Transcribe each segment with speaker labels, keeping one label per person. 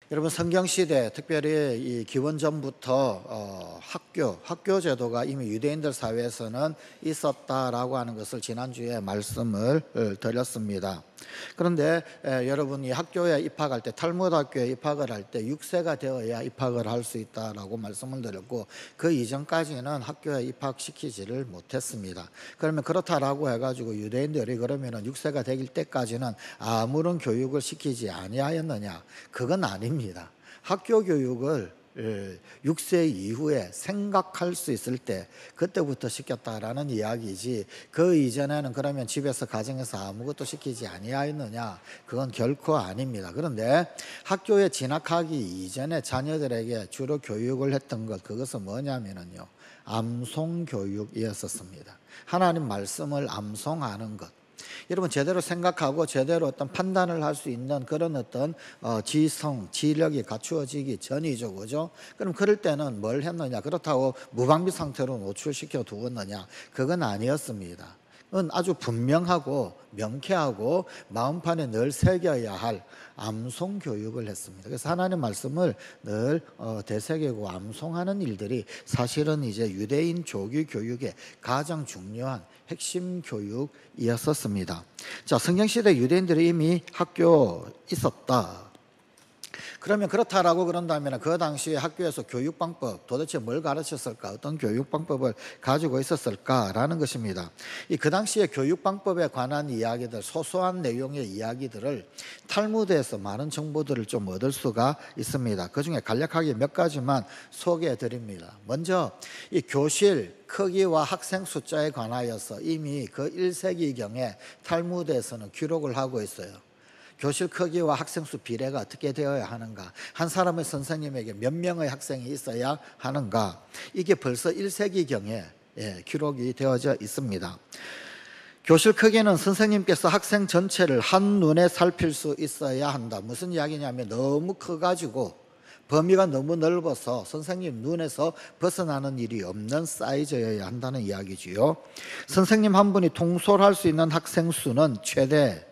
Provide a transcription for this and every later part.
Speaker 1: 여러분 성경시대 특별히 이 기원전부터 학교 제도가 이미 유대인들 사회에서는 있었다라고 하는 것을 지난주에 말씀을 드렸습니다. 그런데 여러분이 학교에 입학할 때 탈무드 학교에 입학을 할 때 6세가 되어야 입학을 할 수 있다라고 말씀을 드렸고 그 이전까지는 학교에 입학시키지를 못했습니다. 그러면 그렇다라고 해가지고 유대인들이 그러면은 6세가 되길 때까지는 아무런 교육을 시키지 아니하였느냐? 그건 아닙니다. 학교 교육을 6세 이후에 생각할 수 있을 때 그때부터 시켰다라는 이야기지 그 이전에는 그러면 집에서 가정에서 아무것도 시키지 아니하였느냐? 그건 결코 아닙니다. 그런데 학교에 진학하기 이전에 자녀들에게 주로 교육을 했던 것 그것은 뭐냐면요 암송 교육이었었습니다. 하나님 말씀을 암송하는 것. 여러분 제대로 생각하고 제대로 어떤 판단을 할 수 있는 그런 어떤 지성, 지력이 갖추어지기 전이죠, 그죠? 그럼 그럴 때는 뭘 했느냐? 그렇다고 무방비 상태로 노출시켜 두었느냐? 그건 아니었습니다. 그건 아주 분명하고 명쾌하고 마음판에 늘 새겨야 할 암송 교육을 했습니다. 그래서 하나님의 말씀을 늘 되새기고 암송하는 일들이 사실은 이제 유대인 조기 교육의 가장 중요한 핵심 교육이었었습니다. 자, 성경시대 유대인들이 이미 학교 있었다. 그러면 그렇다라고 그런다면 그 당시에 학교에서 교육 방법 도대체 뭘 가르쳤을까? 어떤 교육 방법을 가지고 있었을까라는 것입니다. 그 당시에 교육 방법에 관한 이야기들, 소소한 내용의 이야기들을 탈무드에서 많은 정보들을 좀 얻을 수가 있습니다. 그 중에 간략하게 몇 가지만 소개해 드립니다. 먼저 이 교실 크기와 학생 숫자에 관하여서 이미 그 1세기경에 탈무드에서는 기록을 하고 있어요. 교실 크기와 학생 수 비례가 어떻게 되어야 하는가? 한 사람의 선생님에게 몇 명의 학생이 있어야 하는가? 이게 벌써 1세기경에 기록이 되어져 있습니다. 교실 크기는 선생님께서 학생 전체를 한눈에 살필 수 있어야 한다. 무슨 이야기냐면 너무 커가지고 범위가 너무 넓어서 선생님 눈에서 벗어나는 일이 없는 사이즈여야 한다는 이야기지요. 선생님 한 분이 통솔할 수 있는 학생 수는 최대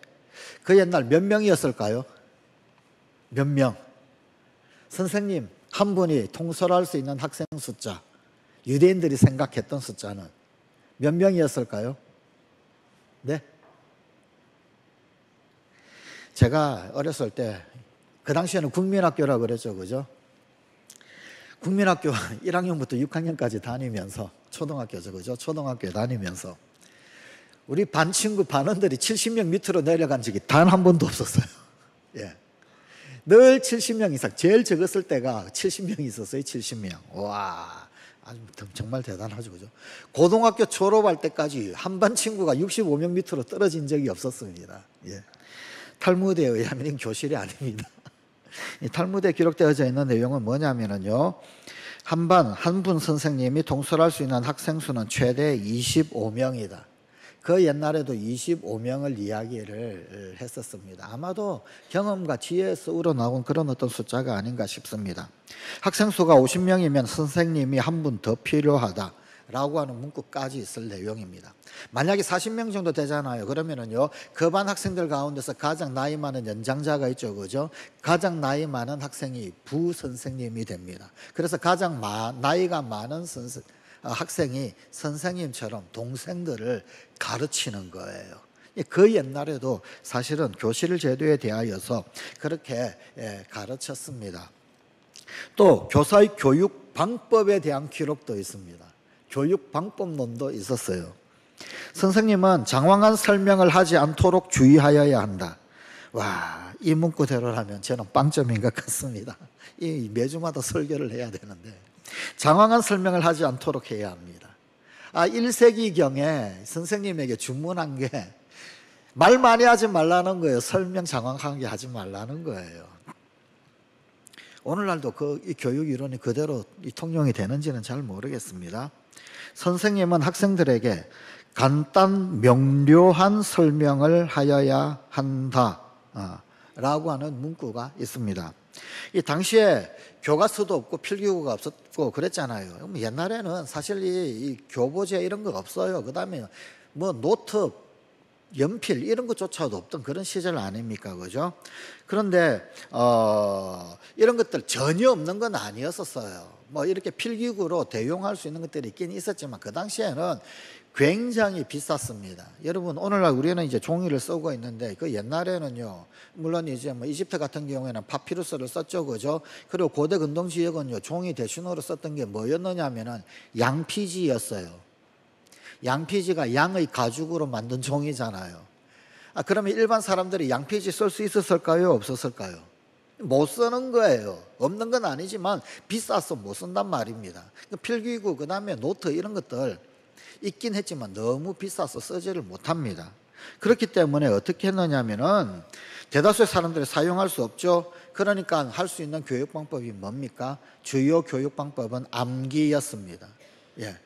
Speaker 1: 그 옛날 몇 명이었을까요? 몇 명? 선생님 한 분이 통솔할 수 있는 학생 숫자, 유대인들이 생각했던 숫자는 몇 명이었을까요? 네? 제가 어렸을 때 그 당시에는 국민학교라고 그랬죠, 그죠? 국민학교 1학년부터 6학년까지 다니면서 초등학교죠, 그죠? 초등학교에 다니면서 우리 반 친구 반원들이 70명 밑으로 내려간 적이 단 한 번도 없었어요. 예. 늘 70명 이상, 제일 적었을 때가 70명 있었어요. 70명. 와, 아주 정말 대단하죠, 그죠? 고등학교 졸업할 때까지 한 반 친구가 65명 밑으로 떨어진 적이 없었습니다. 예. 탈무드에 의하면 이건 교실이 아닙니다. 이 탈무드에 기록되어져 있는 내용은 뭐냐면요, 한 반, 한 분 선생님이 통솔할 수 있는 학생 수는 최대 25명이다. 그 옛날에도 25명을 이야기를 했었습니다. 아마도 경험과 지혜에서 우러나온 그런 어떤 숫자가 아닌가 싶습니다. 학생 수가 50명이면 선생님이 한 분 더 필요하다 라고 하는 문구까지 있을 내용입니다. 만약에 40명 정도 되잖아요. 그러면은요, 그 반 학생들 가운데서 가장 나이 많은 연장자가 있죠, 그죠? 가장 나이 많은 학생이 부선생님이 됩니다. 그래서 가장 나이가 많은 학생이 선생님처럼 동생들을 가르치는 거예요. 그 옛날에도 사실은 교실 제도에 대하여서 그렇게 가르쳤습니다. 또 교사의 교육 방법에 대한 기록도 있습니다. 교육 방법론도 있었어요. 선생님은 장황한 설명을 하지 않도록 주의하여야 한다. 와, 이 문구대로라면 저는 빵점인 것 같습니다. 이 매주마다 설교를 해야 되는데 장황한 설명을 하지 않도록 해야 합니다. 1세기경에 선생님에게 주문한 게 말 많이 하지 말라는 거예요. 설명 장황하게 하지 말라는 거예요. 오늘날도 이 교육 이론이 그대로 통용이 되는지는 잘 모르겠습니다. 선생님은 학생들에게 간단 명료한 설명을 하여야 한다 라고 하는 문구가 있습니다. 이 당시에 교과서도 없고 필기구가 없었고 그랬잖아요. 옛날에는 사실 이 교보제 이런 거 없어요. 그 다음에 뭐 노트 연필 이런 것조차도 없던 그런 시절 아닙니까, 그죠? 그런데 이런 것들 전혀 없는 건 아니었었어요. 뭐 이렇게 필기구로 대용할 수 있는 것들이 있긴 있었지만 그 당시에는 굉장히 비쌌습니다. 여러분, 오늘날 우리는 이제 종이를 쓰고 있는데 그 옛날에는요, 물론 이제 뭐 이집트 같은 경우에는 파피루스를 썼죠, 그죠? 그리고 고대 근동 지역은요, 종이 대신으로 썼던 게 뭐였느냐면은 양피지였어요. 양피지가 양의 가죽으로 만든 종이잖아요. 그러면 일반 사람들이 양피지 쓸 수 있었을까요? 없었을까요? 못 쓰는 거예요. 없는 건 아니지만 비싸서 못 쓴단 말입니다. 필기구, 그 다음에 노트 이런 것들 있긴 했지만 너무 비싸서 쓰지를 못합니다. 그렇기 때문에 어떻게 했느냐면은 대다수의 사람들이 사용할 수 없죠. 그러니까 할 수 있는 교육 방법이 뭡니까? 주요 교육 방법은 암기였습니다. 예.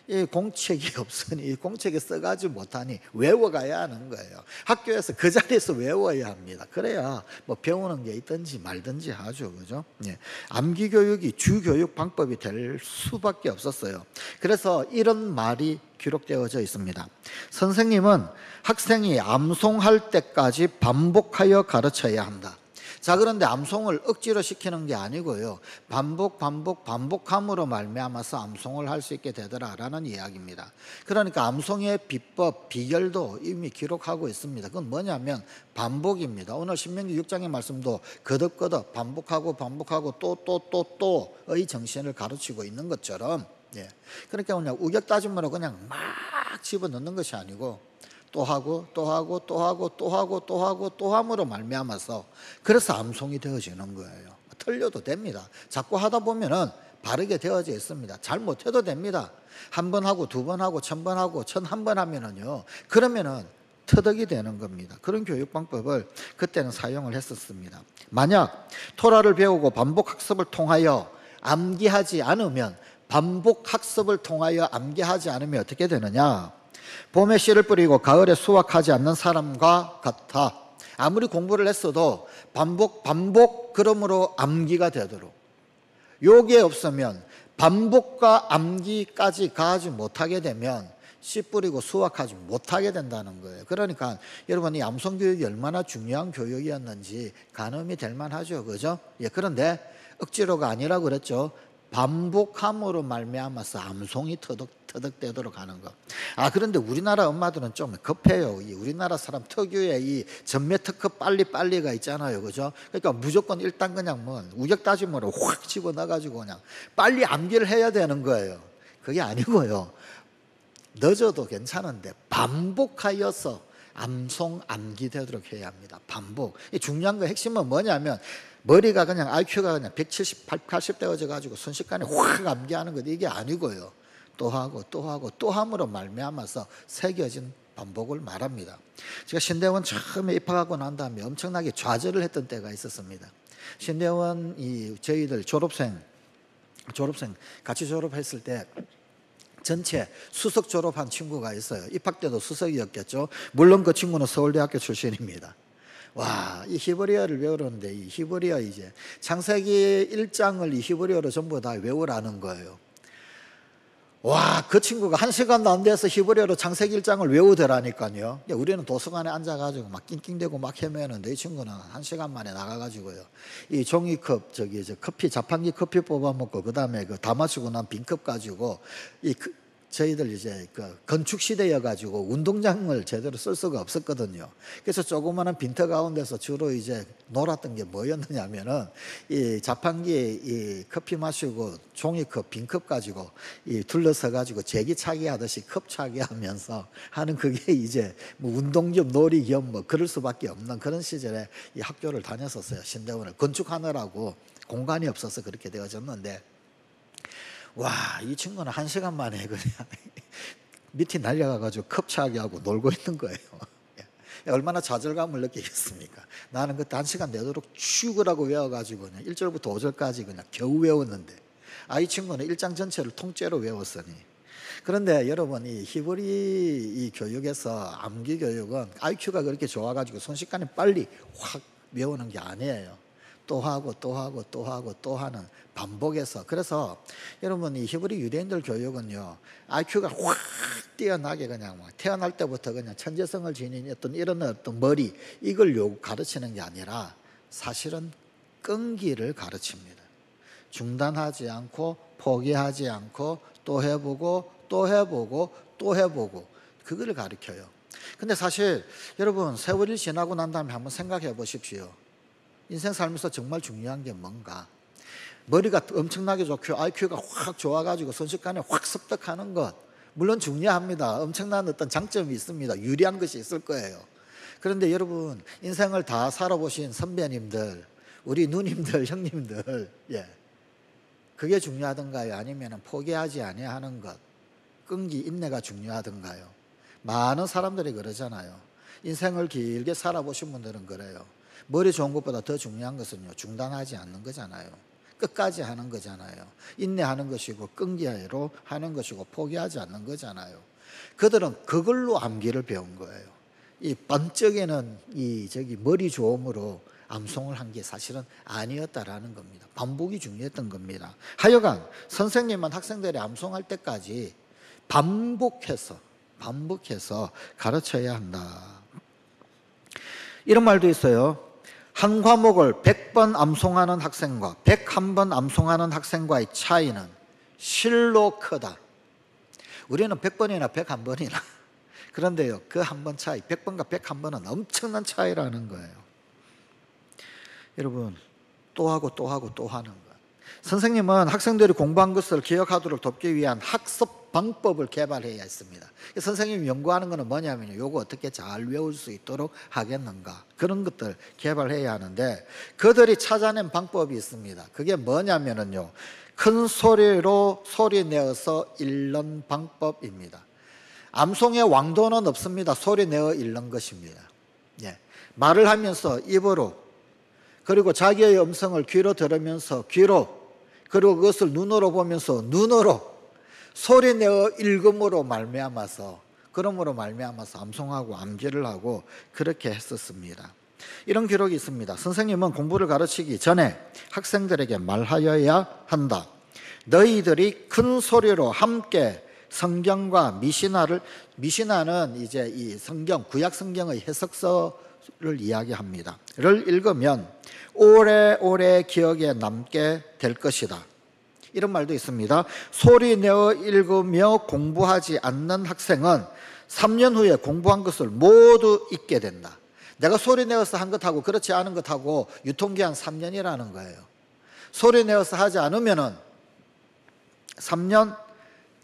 Speaker 1: 이 공책이 없으니 이 공책에 써가지 못하니 외워가야 하는 거예요. 학교에서 그 자리에서 외워야 합니다. 그래야 뭐 배우는 게 있든지 말든지 하죠, 그죠? 예. 암기 교육이 주 교육 방법이 될 수밖에 없었어요. 그래서 이런 말이 기록되어져 있습니다. 선생님은 학생이 암송할 때까지 반복하여 가르쳐야 한다. 자, 그런데 암송을 억지로 시키는 게 아니고요, 반복함으로 말미암아서 암송을 할 수 있게 되더라라는 이야기입니다. 그러니까 암송의 비법, 비결도 이미 기록하고 있습니다. 그건 뭐냐면 반복입니다. 오늘 신명기 6장의 말씀도 거듭거듭 반복하고 또의 정신을 가르치고 있는 것처럼, 예. 그러니까 그냥 우격다짐으로 그냥 막 집어넣는 것이 아니고 또 하고 또 함으로 말미암아서, 그래서 암송이 되어지는 거예요. 틀려도 됩니다. 자꾸 하다 보면은 바르게 되어져 있습니다. 잘못해도 됩니다. 한 번 하고 두 번 하고 1000번 하고 1001번 하면은요, 그러면은 터득이 되는 겁니다. 그런 교육 방법을 그때는 사용을 했었습니다. 만약 토라를 배우고 반복 학습을 통하여 암기하지 않으면 어떻게 되느냐? 봄에 씨를 뿌리고 가을에 수확하지 않는 사람과 같아. 아무리 공부를 했어도 반복 그러므로 암기가 되도록, 요게 없으면 반복과 암기까지 가지 못하게 되면 씨 뿌리고 수확하지 못하게 된다는 거예요. 그러니까 여러분, 이 암송 교육이 얼마나 중요한 교육이었는지 가늠이 될 만하죠, 그죠? 예, 그런데 억지로가 아니라 그랬죠. 반복함으로 말미암아서 암송이 터득되도록 하는 것. 그런데 우리나라 엄마들은 좀 급해요. 이 우리나라 사람 특유의 이 전매 특급 빨리가 있잖아요, 그죠? 그러니까 무조건 일단 그냥 뭐 우격다짐으로 확 집어넣어가지고 그냥 빨리 암기를 해야 되는 거예요. 그게 아니고요, 늦어도 괜찮은데 반복하여서 암기 되도록 해야 합니다. 반복. 이 중요한 거 핵심은 뭐냐면, 머리가 그냥 IQ가 그냥 170, 80 되어져 가지고 순식간에 확 암기하는 것, 이게 아니고요, 또 함으로 말미암아서 새겨진 반복을 말합니다. 제가 신대원 처음에 입학하고 난 다음에 엄청나게 좌절을 했던 때가 있었습니다. 신대원 저희들 졸업생 같이 졸업했을 때 전체 수석 졸업한 친구가 있어요. 입학 때도 수석이었겠죠. 물론 그 친구는 서울대학교 출신입니다. 와, 이 히브리어를 외우는데 이 히브리어 이제 창세기 1장을 이 히브리어로 전부 다 외우라는 거예요. 와, 그 친구가 1시간도 안 돼서 히브리어로 창세기 1장을 외우더라니까요. 우리는 도서관에 앉아가지고 막 낑낑대고 막 헤매는데 이 친구는 1시간 만에 나가가지고요, 이 종이컵 커피, 자판기 커피 뽑아먹고 그 다음에 그 다 마시고 난 빈컵 가지고 저희들 이제 그 건축 시대여가지고 운동장을 제대로 쓸 수가 없었거든요. 그래서 조그마한 빈터 가운데서 주로 이제 놀았던 게 뭐였느냐면은 이 자판기에 이 커피 마시고 종이컵, 빈컵 가지고 둘러서 가지고 제기차기 하듯이 컵 차기 하면서 하는, 그게 이제 뭐 운동 겸 놀이 겸 뭐 그럴 수밖에 없는 그런 시절에 이 학교를 다녔었어요. 신대원을 건축하느라고 공간이 없어서 그렇게 되어졌는데, 와, 이 친구는 1시간 만에 그냥 미팅 날려가가지고 컵차기 하고 놀고 있는 거예요. 얼마나 좌절감을 느끼겠습니까? 나는 그때 1시간 내도록 죽으라고 외워가지고 그냥 1절부터 5절까지 그냥 겨우 외웠는데, 이 친구는 1장 전체를 통째로 외웠으니. 그런데 여러분, 이 히브리 교육에서 암기 교육은 IQ가 그렇게 좋아가지고 순식간에 빨리 확 외우는 게 아니에요. 또 하고 또 하고 또 하고 또 하는 반복해서. 그래서 여러분 이 히브리 유대인들 교육은요, IQ가 확 뛰어나게 그냥 막 태어날 때부터 그냥 천재성을 지닌 이런 어떤 머리 이걸 가르치는 게 아니라 사실은 끈기를 가르칩니다. 중단하지 않고 포기하지 않고 또 해보고 또 해보고 또 해보고 그거를 가르쳐요. 근데 사실 여러분 세월이 지나고 난 다음에 한번 생각해 보십시오. 인생 살면서 정말 중요한 게 뭔가? 머리가 엄청나게 좋고 IQ가 확 좋아가지고 순식간에 확 습득하는 것 물론 중요합니다. 엄청난 어떤 장점이 있습니다. 유리한 것이 있을 거예요. 그런데 여러분 인생을 다 살아보신 선배님들, 우리 누님들, 형님들, 그게 중요하던가요? 아니면 포기하지 아니하는 것, 끈기, 인내가 중요하던가요? 많은 사람들이 그러잖아요. 인생을 길게 살아보신 분들은 그래요. 머리 좋은 것보다 더 중요한 것은요, 중단하지 않는 거잖아요. 끝까지 하는 거잖아요. 인내하는 것이고 끈기로 하는 것이고 포기하지 않는 거잖아요. 그들은 그걸로 암기를 배운 거예요. 이 번쩍이는 머리 좋음으로 암송을 한 게 사실은 아니었다라는 겁니다. 반복이 중요했던 겁니다. 하여간 선생님은 학생들이 암송할 때까지 반복해서 가르쳐야 한다. 이런 말도 있어요. 한 과목을 100번 암송하는 학생과 101번 암송하는 학생과의 차이는 실로 크다. 우리는 100번이나 101번이나 그런데요, 그 한 번 차이, 100번과 101번은 엄청난 차이라는 거예요. 여러분 또 하고 또 하고 또 하는 것. 선생님은 학생들이 공부한 것을 기억하도록 돕기 위한 학습 방법을 개발해야 했습니다. 선생님이 연구하는 것은 뭐냐면요, 요거 어떻게 잘 외울 수 있도록 하겠는가, 그런 것들 개발해야 하는데 그들이 찾아낸 방법이 있습니다. 그게 뭐냐면요, 큰 소리로 소리 내어서 읽는 방법입니다. 암송의 왕도는 없습니다. 소리 내어 읽는 것입니다. 말을 하면서 입으로, 그리고 자기의 음성을 귀로 들으면서 귀로, 그리고 그것을 눈으로 보면서 눈으로 소리 내어 읽음으로 말미암아서, 그러므로 말미암아서 암송하고 암기를 하고 그렇게 했었습니다. 이런 기록이 있습니다. 선생님은 공부를 가르치기 전에 학생들에게 말하여야 한다. 너희들이 큰 소리로 함께 성경과 미시나는 이제 이 성경, 구약 성경의 해석서를 이야기합니다. 를 읽으면 오래오래 기억에 남게 될 것이다. 이런 말도 있습니다. 소리 내어 읽으며 공부하지 않는 학생은 3년 후에 공부한 것을 모두 잊게 된다. 내가 소리 내어서 한 것하고 그렇지 않은 것하고 유통기한 3년이라는 거예요. 소리 내어서 하지 않으면 3년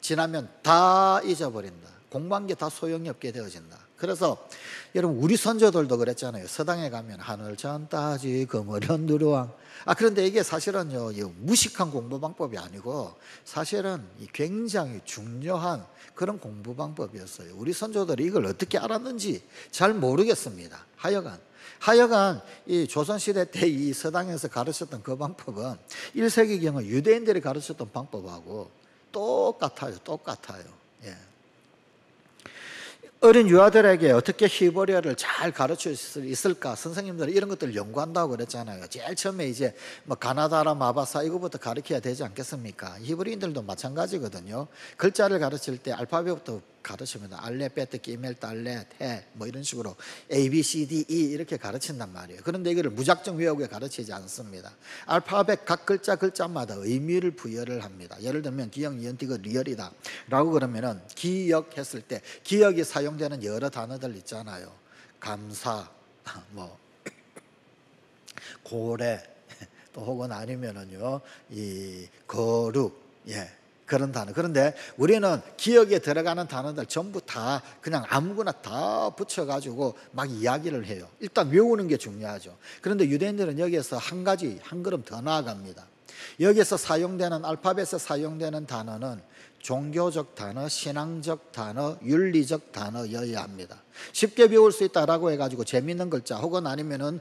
Speaker 1: 지나면 다 잊어버린다. 공부한 게 다 소용이 없게 되어진다. 그래서 여러분 우리 선조들도 그랬잖아요. 서당에 가면 하늘 전 따지 거머련 누르왕. 그런데 이게 사실은요, 무식한 공부 방법이 아니고 사실은 굉장히 중요한 그런 공부 방법이었어요. 우리 선조들이 이걸 어떻게 알았는지 잘 모르겠습니다. 하여간 이 조선시대 때 이 서당에서 가르쳤던 그 방법은 1세기경의 유대인들이 가르쳤던 방법하고 똑같아요. 어린 유아들에게 어떻게 히브리어를 잘 가르칠 수 있을까? 선생님들이 이런 것들을 연구한다고 그랬잖아요. 제일 처음에 이제 뭐 가나다라 마바사 이거부터 가르쳐야 되지 않겠습니까? 히브리인들도 마찬가지거든요. 글자를 가르칠 때 알파벳부터 가르칩니다. 알레, 베트, 기멜, 달레, 테 뭐 이런 식으로 A, B, C, D, E 이렇게 가르친단 말이에요. 그런데 이거를 무작정 외우게 가르치지 않습니다. 알파벳 각 글자마다 의미를 부여를 합니다. 예를 들면 기역, 니은, 디귿, 리얼이다 라고 그러면은 기역했을 때 기역이 사용되는 여러 단어들 있잖아요. 감사, 뭐 고래, 또 혹은 아니면은요 이 거룩, 그런 단어. 그런데 우리는 기억에 들어가는 단어들 전부 다 그냥 아무거나 다 붙여가지고 막 이야기를 해요. 일단 외우는 게 중요하죠. 그런데 유대인들은 여기에서 한 걸음 더 나아갑니다. 여기에서 사용되는 알파벳에 사용되는 단어는 종교적 단어, 신앙적 단어, 윤리적 단어여야 합니다. 쉽게 배울 수 있다라고 해가지고 재미있는 글자 혹은 아니면은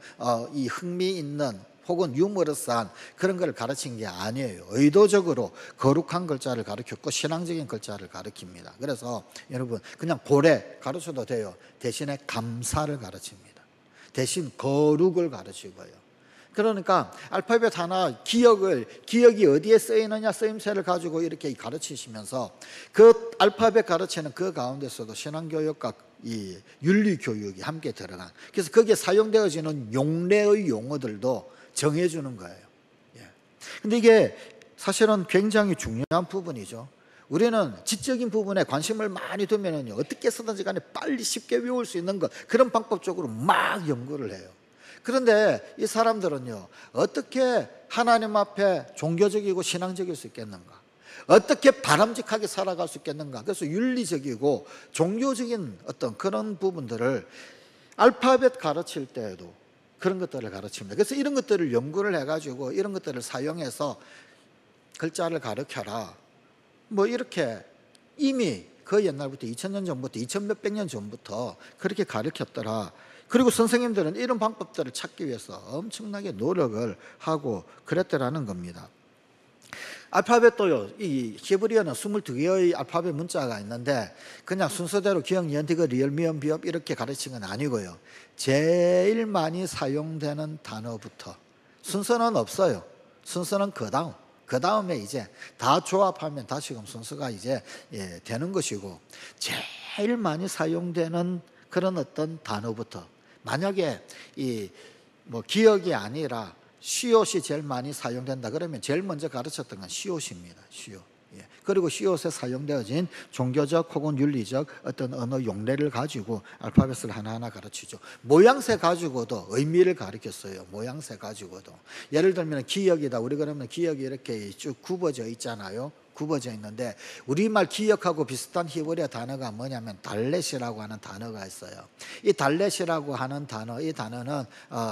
Speaker 1: 이 흥미있는 혹은 유머러스한 그런 걸 가르친 게 아니에요. 의도적으로 거룩한 글자를 가르쳤고 신앙적인 글자를 가르칩니다. 그래서 여러분 그냥 고래 가르쳐도 돼요. 대신에 감사를 가르칩니다. 대신 거룩을 가르치고요. 그러니까 알파벳 하나 기억이 어디에 쓰이느냐 쓰임새를 가지고 이렇게 가르치시면서 그 알파벳 가르치는 그 가운데서도 신앙교육과 이 윤리교육이 함께 들어간, 그래서 거기에 사용되어지는 용례의 용어들도 정해주는 거예요. 근데 이게 사실은 굉장히 중요한 부분이죠. 우리는 지적인 부분에 관심을 많이 두면은요, 어떻게 쓰든지 간에 빨리 쉽게 외울 수 있는 것, 그런 방법 쪽으로 막 연구를 해요. 그런데 이 사람들은요, 어떻게 하나님 앞에 종교적이고 신앙적일 수 있겠는가? 어떻게 바람직하게 살아갈 수 있겠는가? 그래서 윤리적이고 종교적인 어떤 그런 부분들을 알파벳 가르칠 때에도 그런 것들을 가르칩니다. 그래서 이런 것들을 연구를 해가지고 이런 것들을 사용해서 글자를 가르쳐라, 뭐 이렇게 이미 그 옛날부터 2000년 전부터 2000몇백 년 전부터 그렇게 가르쳤더라. 그리고 선생님들은 이런 방법들을 찾기 위해서 엄청나게 노력을 하고 그랬더라는 겁니다. 알파벳도요, 이 히브리어는 22개의 알파벳 문자가 있는데 그냥 순서대로 기역, 니은, 디귿, 리을, 미음, 비읍 이렇게 가르친 건 아니고요, 제일 많이 사용되는 단어부터, 순서는 없어요. 순서는 그 다음에 이제 다 조합하면 다시금 순서가 이제 되는 것이고, 제일 많이 사용되는 그런 어떤 단어부터, 만약에 이 뭐 기억이 아니라 시옷이 제일 많이 사용된다 그러면 제일 먼저 가르쳤던 건 시옷입니다. 시옷. 그리고 시옷에 사용되어진 종교적 혹은 윤리적 어떤 언어 용례를 가지고 알파벳을 하나하나 가르치죠. 모양새 가지고도 의미를 가르쳤어요. 모양새 가지고도. 예를 들면 기역이다. 우리 그러면 기역이 이렇게 쭉 굽어져 있잖아요. 굽어져 있는데 우리말 기역하고 비슷한 히브리어 단어가 뭐냐면 달렛이라고 하는 단어가 있어요. 이 달렛이라고 하는 단어, 이 단어는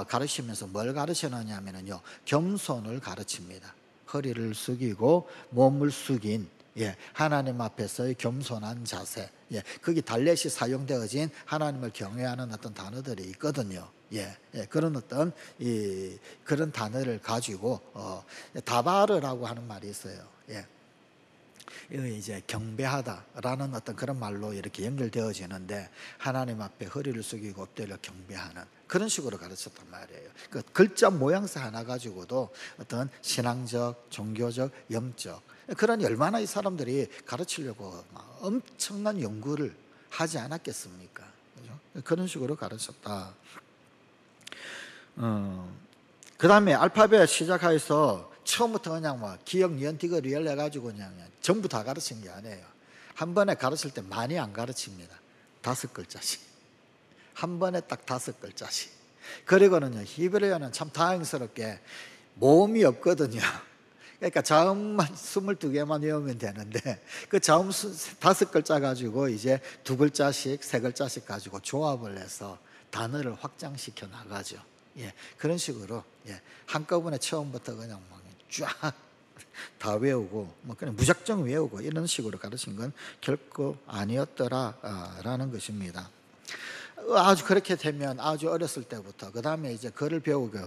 Speaker 1: 가르치면서 뭘 가르치느냐면요, 겸손을 가르칩니다. 허리를 숙이고 몸을 숙인, 하나님 앞에서의 겸손한 자세, 거기 달렛이 사용되어진 하나님을 경외하는 어떤 단어들이 있거든요. 그런 어떤 그런 단어를 가지고 다바르라고 하는 말이 있어요. 이제 경배하다라는 어떤 그런 말로 이렇게 연결되어지는데, 하나님 앞에 허리를 숙이고 엎드려 경배하는 그런 식으로 가르쳤단 말이에요. 그 글자 모양새 하나 가지고도 어떤 신앙적, 종교적, 영적, 그러니 얼마나 이 사람들이 가르치려고 엄청난 연구를 하지 않았겠습니까? 그죠? 그런 식으로 가르쳤다. 그 다음에 알파벳 시작해서 처음부터 그냥 뭐 기역, 니은, 디귿, 리을 해가지고 그냥 전부 다 가르친 게 아니에요. 한 번에 가르칠 때 많이 안 가르칩니다. 5글자씩. 한 번에 딱 5글자씩. 그리고는요, 히브리어는 참 다행스럽게 모음이 없거든요. 그러니까 자음만 22개만 외우면 되는데 그 자음 5글자 가지고 이제 2글자씩, 3글자씩 가지고 조합을 해서 단어를 확장시켜 나가죠. 그런 식으로 한꺼번에 처음부터 그냥 막 쫙 다 외우고 뭐 그냥 무작정 외우고 이런 식으로 가르친 건 결코 아니었더라라는 것입니다. 아주 그렇게 되면 아주 어렸을 때부터, 그 다음에 이제 글을 배우고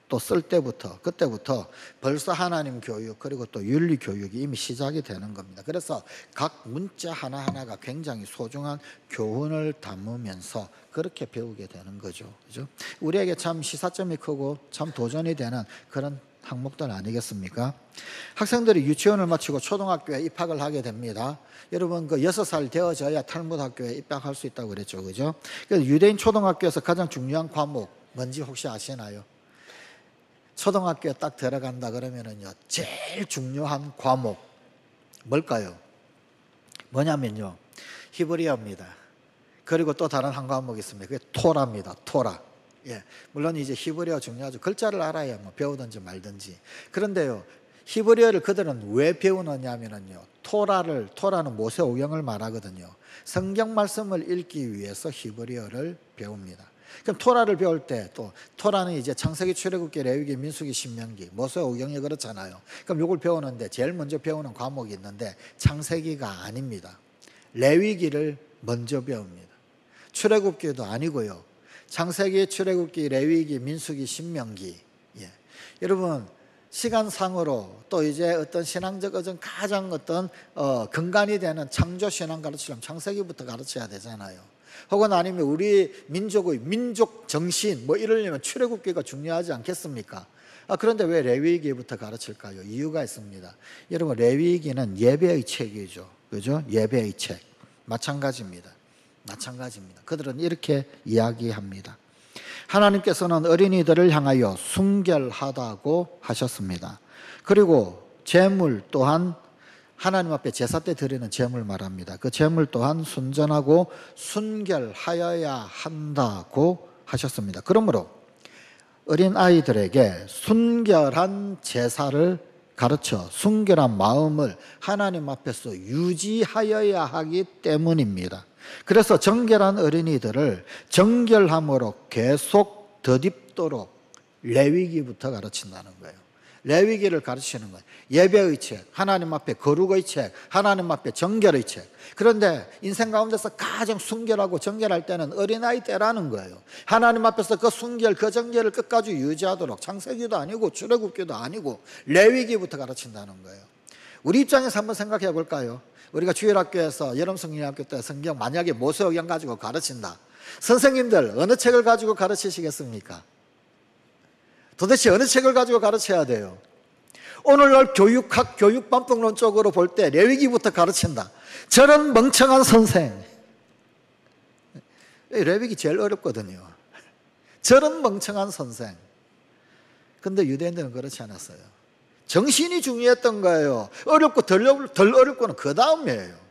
Speaker 1: 또 쓸 때부터, 그때부터 벌써 하나님 교육 그리고 또 윤리 교육이 이미 시작이 되는 겁니다. 그래서 각 문자 하나하나가 굉장히 소중한 교훈을 담으면서 그렇게 배우게 되는 거죠. 그죠? 우리에게 참 시사점이 크고 참 도전이 되는 그런 항목들 아니겠습니까? 학생들이 유치원을 마치고 초등학교에 입학을 하게 됩니다. 여러분 그 6살 되어져야 탈무드 학교에 입학할 수 있다고 그랬죠. 그죠? 그래서 유대인 초등학교에서 가장 중요한 과목 뭔지 혹시 아시나요? 초등학교에 딱 들어간다 그러면은요, 제일 중요한 과목 뭘까요? 뭐냐면요, 히브리어입니다. 그리고 또 다른 한 과목이 있습니다. 그게 토라입니다. 토라. 물론 이제 히브리어 중요하죠. 글자를 알아야 뭐 배우든지 말든지. 그런데요, 히브리어를 그들은 왜 배우느냐면요, 토라는 모세오경을 말하거든요. 성경 말씀을 읽기 위해서 히브리어를 배웁니다. 그럼 토라를 배울 때 또 토라는 이제 창세기, 출애굽기, 레위기, 민수기, 신명기, 모세오경이 그렇잖아요. 그럼 이걸 배우는데 제일 먼저 배우는 과목이 있는데 창세기가 아닙니다. 레위기를 먼저 배웁니다. 출애굽기도 아니고요. 창세기, 출애굽기, 레위기, 민수기, 신명기. 여러분 시간상으로 또 이제 어떤 신앙적 어떤 가장 어떤 근간이 되는 창조 신앙 가르치려면 창세기부터 가르쳐야 되잖아요. 혹은 아니면 우리 민족의 민족 정신 뭐 이러려면 출애굽기가 중요하지 않겠습니까? 그런데 왜 레위기부터 가르칠까요? 이유가 있습니다. 여러분, 레위기는 예배의 책이죠. 그죠? 예배의 책. 마찬가지입니다. 마찬가지입니다. 그들은 이렇게 이야기합니다. 하나님께서는 어린이들을 향하여 순결하다고 하셨습니다. 그리고 제물 또한 하나님 앞에 제사 때 드리는 제물 말합니다. 그 제물 또한 순전하고 순결하여야 한다고 하셨습니다. 그러므로 어린 아이들에게 순결한 제사를 가르쳐 순결한 마음을 하나님 앞에서 유지하여야 하기 때문입니다. 그래서 정결한 어린이들을 정결함으로 계속 덧입도록 레위기부터 가르친다는 거예요. 레위기를 가르치는 거예요. 예배의 책, 하나님 앞에 거룩의 책, 하나님 앞에 정결의 책. 그런데 인생 가운데서 가장 순결하고 정결할 때는 어린아이 때라는 거예요. 하나님 앞에서 그 순결, 그 정결을 끝까지 유지하도록 창세기도 아니고 출애굽기도 아니고 레위기부터 가르친다는 거예요. 우리 입장에서 한번 생각해 볼까요? 우리가 주일학교에서 여름성경학교 때 성경 만약에 모세오경 가지고 가르친다. 선생님들 어느 책을 가지고 가르치시겠습니까? 도대체 어느 책을 가지고 가르쳐야 돼요? 오늘날 교육학, 교육반복론 쪽으로 볼 때 레위기부터 가르친다. 저런 멍청한 선생. 레위기 제일 어렵거든요. 저런 멍청한 선생. 근데 유대인들은 그렇지 않았어요. 정신이 중요했던 거예요. 어렵고 덜 어렵고는 그 다음이에요.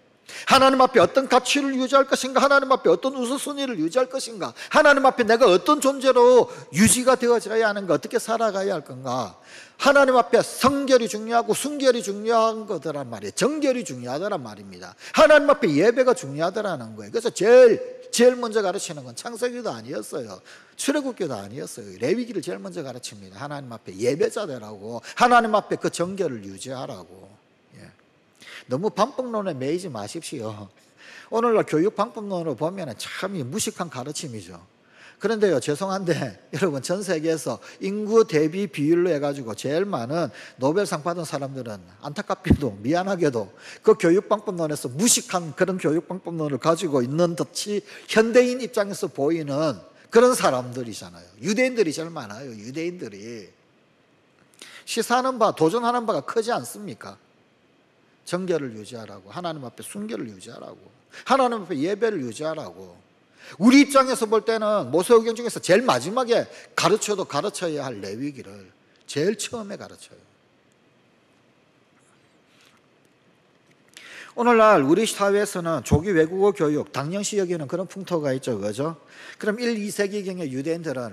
Speaker 1: 하나님 앞에 어떤 가치를 유지할 것인가, 하나님 앞에 어떤 우선순위를 유지할 것인가, 하나님 앞에 내가 어떤 존재로 유지가 되어져야 하는가, 어떻게 살아가야 할 건가. 하나님 앞에 성결이 중요하고 순결이 중요한 거더란 말이에요. 정결이 중요하더란 말입니다. 하나님 앞에 예배가 중요하더라는 거예요. 그래서 제일 먼저 가르치는 건 창세기도 아니었어요. 출애굽기도 아니었어요. 레위기를 제일 먼저 가르칩니다. 하나님 앞에 예배자 되라고, 하나님 앞에 그 정결을 유지하라고. 너무 반복론에 매이지 마십시오. 오늘날 교육 반복론으로 보면 참 무식한 가르침이죠. 그런데요, 죄송한데 여러분, 전 세계에서 인구 대비 비율로 해가지고 제일 많은 노벨상 받은 사람들은 안타깝게도 미안하게도 그 교육 방법론에서 무식한 그런 교육 방법론을 가지고 있는 듯이 현대인 입장에서 보이는 그런 사람들이잖아요. 유대인들이 제일 많아요. 유대인들이 시사하는 바, 도전하는 바가 크지 않습니까? 정결을 유지하라고, 하나님 앞에 순결을 유지하라고, 하나님 앞에 예배를 유지하라고. 우리 입장에서 볼 때는 모세오경 중에서 제일 마지막에 가르쳐야 할 레위기를 제일 처음에 가르쳐요. 오늘날 우리 사회에서는 조기 외국어 교육 당연시 여기는 그런 풍토가 있죠, 그죠? 그럼 1, 2세기경의 유대인들은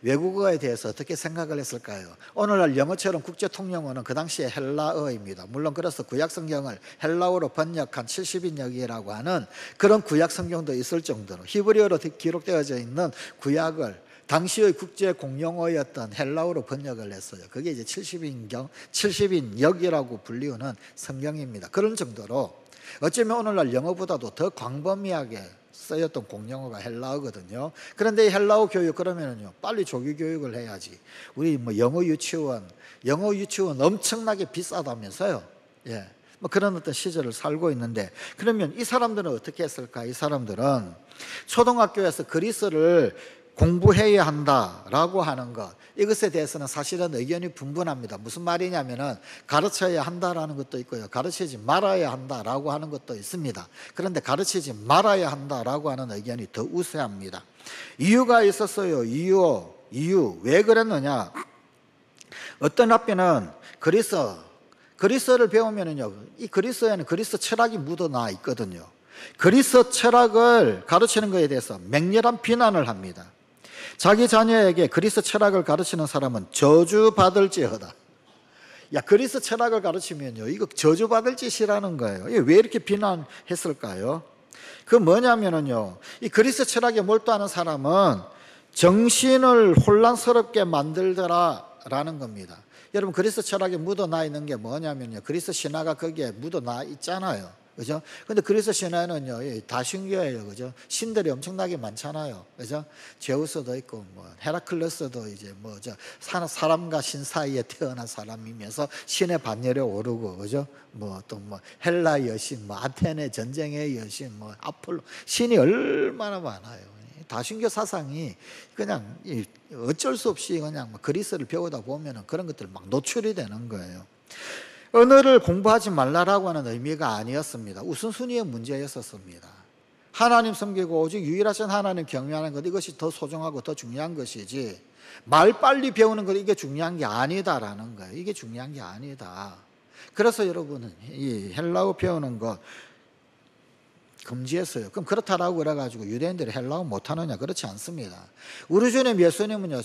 Speaker 1: 외국어에 대해서 어떻게 생각을 했을까요? 오늘날 영어처럼 국제통용어는 그 당시에 헬라어입니다. 물론 그래서 구약성경을 헬라어로 번역한 70인역이라고 하는 그런 구약성경도 있을 정도로 히브리어로 기록되어져 있는 구약을 당시의 국제 공용어였던 헬라어로 번역을 했어요. 그게 이제 70인역이라고 불리우는 성경입니다. 그런 정도로 어쩌면 오늘날 영어보다도 더 광범위하게 쓰였던 공용어가 헬라어거든요. 그런데 이 헬라어 교육 그러면은요, 빨리 조기 교육을 해야지. 우리 영어 유치원 엄청나게 비싸다면서요. 예. 그런 어떤 시절을 살고 있는데, 그러면 이 사람들은 어떻게 했을까? 이 사람들은 초등학교에서 그리스를 공부해야 한다라고 하는 것, 이것에 대해서는 사실은 의견이 분분합니다. 무슨 말이냐면은 가르쳐야 한다라는 것도 있고요, 가르치지 말아야 한다라고 하는 것도 있습니다. 그런데 가르치지 말아야 한다라고 하는 의견이 더 우세합니다. 이유가 있었어요. 이유 왜 그랬느냐? 어떤 학교는 그리스를 배우면은요, 이 그리스에는 그리스 철학이 묻어나 있거든요. 그리스 철학을 가르치는 것에 대해서 맹렬한 비난을 합니다. 자기 자녀에게 그리스 철학을 가르치는 사람은 저주받을지어다. 야, 그리스 철학을 가르치면요, 이거 저주받을 짓이라는 거예요. 왜 이렇게 비난했을까요? 그 뭐냐면은요, 이 그리스 철학에 몰두하는 사람은 정신을 혼란스럽게 만들더라라는 겁니다. 여러분, 그리스 철학에 묻어나 있는 게 뭐냐면요, 그리스 신화가 거기에 묻어나 있잖아요. 그죠? 근데 그리스 신화에는요, 다신교예요. 그죠? 신들이 엄청나게 많잖아요. 그죠? 제우스도 있고, 헤라클레스도 이제 사람과 신 사이에 태어난 사람이면서 신의 반열에 오르고, 그죠? 헬라 여신, 아테네 전쟁의 여신, 아폴로. 신이 얼마나 많아요. 다신교 사상이 그냥 어쩔 수 없이 그냥 그리스를 배우다 보면 그런 것들 막 노출이 되는 거예요. 언어를 공부하지 말라라고 하는 의미가 아니었습니다. 우선순위의 문제였었습니다. 하나님 섬기고 오직 유일하신 하나님 경외하는 것, 이것이 더 소중하고 더 중요한 것이지 말 빨리 배우는 것, 이게 중요한 게 아니다라는 거예요. 이게 중요한 게 아니다. 그래서 여러분은 이 헬라어 배우는 거 금지했어요. 그럼 그렇다라고 그래가지고 유대인들이 헬라어 못하느냐? 그렇지 않습니다. 우리 주님 예수님은요,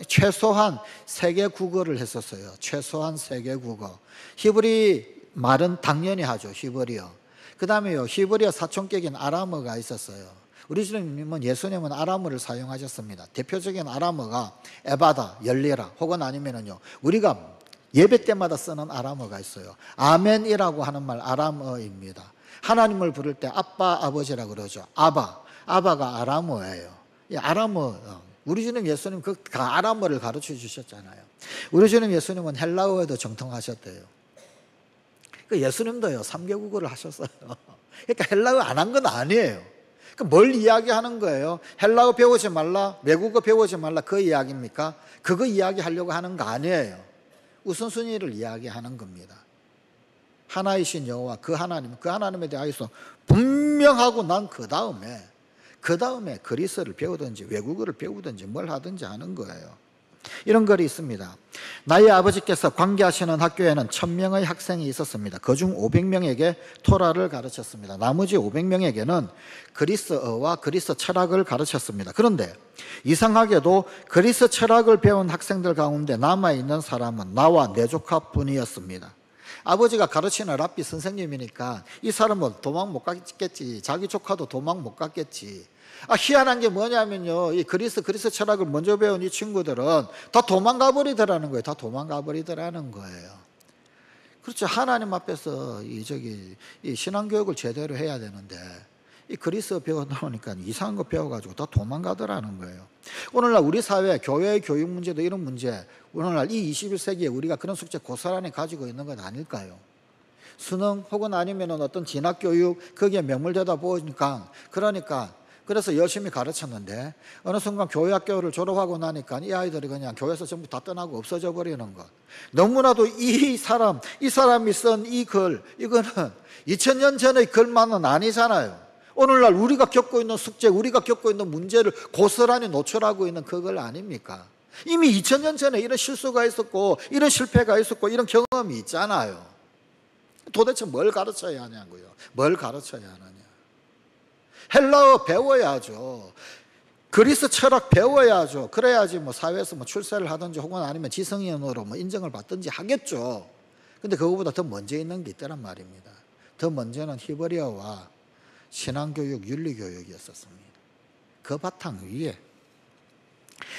Speaker 1: 최소한 3개 국어를 했었어요. 최소한 3개 국어. 히브리 말은 당연히 하죠. 히브리어. 그 다음에요, 히브리어 사촌격인 아람어가 있었어요. 우리 주님은 예수님은 아람어를 사용하셨습니다. 대표적인 아람어가 에바다, 열리라, 혹은 아니면은요, 우리가 예배 때마다 쓰는 아람어가 있어요. 아멘이라고 하는 말 아람어입니다. 하나님을 부를 때 아빠, 아버지라고 그러죠. 아바가 아람어예요. 이 아람어, 우리 주님 예수님 그 아람어를 가르쳐 주셨잖아요. 우리 주님 예수님은 헬라어에도 정통하셨대요. 그 예수님도요, 3개 국어를 하셨어요. 그러니까 헬라어 안 한 건 아니에요. 뭘 이야기하는 거예요? 헬라어 배우지 말라, 외국어 배우지 말라, 그 이야기입니까? 그거 이야기하려고 하는 거 아니에요. 우선순위를 이야기하는 겁니다. 하나이신 여호와 그 하나님에 대하여서 분명하고 난 그 다음에 그리스어를 배우든지 외국어를 배우든지 뭘 하든지 하는 거예요. 이런 글이 있습니다. 나의 아버지께서 관계하시는 학교에는 1000명의 학생이 있었습니다. 그중 500명에게 토라를 가르쳤습니다. 나머지 500명에게는 그리스어와 그리스 철학을 가르쳤습니다. 그런데 이상하게도 그리스 철학을 배운 학생들 가운데 남아있는 사람은 나와 내 조카뿐이었습니다. 아버지가 가르치는 랍비 선생님이니까 이 사람은 도망 못 갔겠지. 자기 조카도 도망 못 갔겠지. 희한한 게 뭐냐면요, 이 그리스 철학을 먼저 배운 이 친구들은 다 도망가 버리더라는 거예요. 다 도망가 버리더라는 거예요. 그렇죠. 하나님 앞에서 이 신앙교육을 제대로 해야 되는데 이 그리스어 배우다 보니까 이상한 거 배워가지고 다 도망가더라는 거예요. 오늘날 우리 사회 교회의 교육 문제도 이런 문제, 오늘날 이 21세기에 우리가 그런 숙제 고스란히 가지고 있는 건 아닐까요? 수능 혹은 아니면 어떤 진학교육 거기에 매몰되다 보니까 그래서 열심히 가르쳤는데 어느 순간 교회학교를 졸업하고 나니까 이 아이들이 그냥 교회에서 전부 다 떠나고 없어져 버리는 것. 너무나도 이 사람이 쓴 이 글, 이거는 2000년 전의 글만은 아니잖아요. 오늘날 우리가 겪고 있는 숙제, 우리가 겪고 있는 문제를 고스란히 노출하고 있는 그걸 아닙니까? 이미 2000년 전에 이런 실수가 있었고 이런 실패가 있었고 이런 경험이 있잖아요. 도대체 뭘 가르쳐야 하냐고요. 뭘 가르쳐야 하느냐. 헬라어 배워야죠. 그리스 철학 배워야죠. 그래야지 사회에서 출세를 하든지 혹은 아니면 지성인으로 인정을 받든지 하겠죠. 근데 그거보다 더 먼저 있는 게 있다란 말입니다. 더 먼저는 히브리어와 신앙교육, 윤리교육이었었습니다. 그 바탕 위에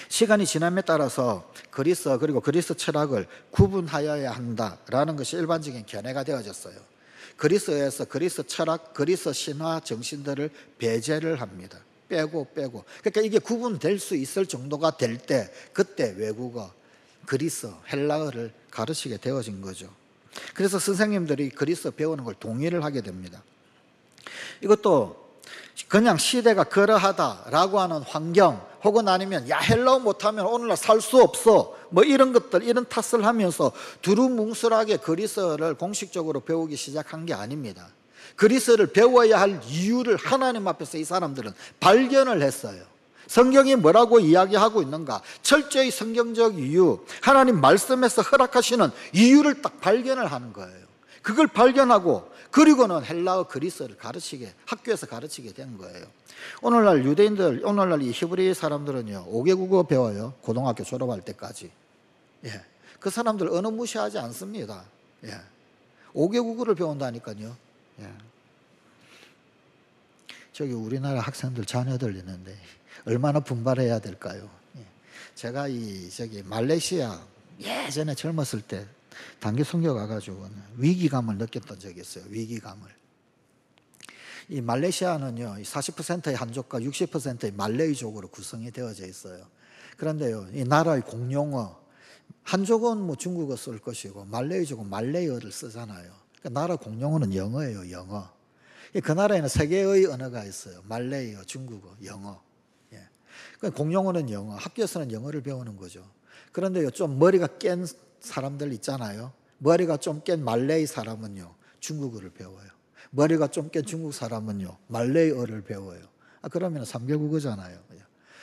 Speaker 1: 시간이 지남에 따라서 그리스어 그리고 그리스 철학을 구분하여야 한다라는 것이 일반적인 견해가 되어졌어요. 그리스어에서 그리스 철학, 그리스 신화 정신들을 배제를 합니다. 빼고. 그러니까 이게 구분될 수 있을 정도가 될 때 그때 외국어, 그리스어, 헬라어를 가르치게 되어진 거죠. 그래서 선생님들이 그리스어 배우는 걸 동의를 하게 됩니다. 이것도 그냥 시대가 그러하다라고 하는 환경 혹은 아니면 헬라어 못하면 오늘날 살 수 없어 이런 것들, 이런 탓을 하면서 두루뭉술하게 그리스어를 공식적으로 배우기 시작한 게 아닙니다. 그리스어를 배워야 할 이유를 하나님 앞에서 이 사람들은 발견을 했어요. 성경이 뭐라고 이야기하고 있는가, 철저히 성경적 이유, 하나님 말씀에서 허락하시는 이유를 딱 발견을 하는 거예요. 그걸 발견하고 그리고는 헬라어 그리스어를 학교에서 가르치게 된 거예요. 오늘날 유대인들, 오늘날 이 히브리 사람들은요 5개 국어 배워요. 고등학교 졸업할 때까지. 그 사람들 언어 무시하지 않습니다. 5개 국어를 배운다니까요. 저기 우리나라 학생들 자녀들 있는데 얼마나 분발해야 될까요? 제가 말레이시아 예전에 젊었을 때 단기 선교 가가지고 위기감을 느꼈던 적이 있어요. 위기감을. 이 말레이시아는요 40%의 한족과 60%의 말레이족으로 구성이 되어져 있어요. 그런데요 이 나라의 공용어, 한족은 중국어 쓸 것이고 말레이족은 말레이어를 쓰잖아요. 그러니까 나라 공용어는 영어예요. 영어. 그 나라에는 3개의 언어가 있어요. 말레이어, 중국어, 영어. 공용어는 영어, 학교에서는 영어를 배우는 거죠. 그런데 좀 머리가 깬 사람들 있잖아요. 머리가 좀 깬 말레이 사람은요, 중국어를 배워요. 머리가 좀 깬 중국 사람은요, 말레이어를 배워요. 그러면 3개월 국어잖아요.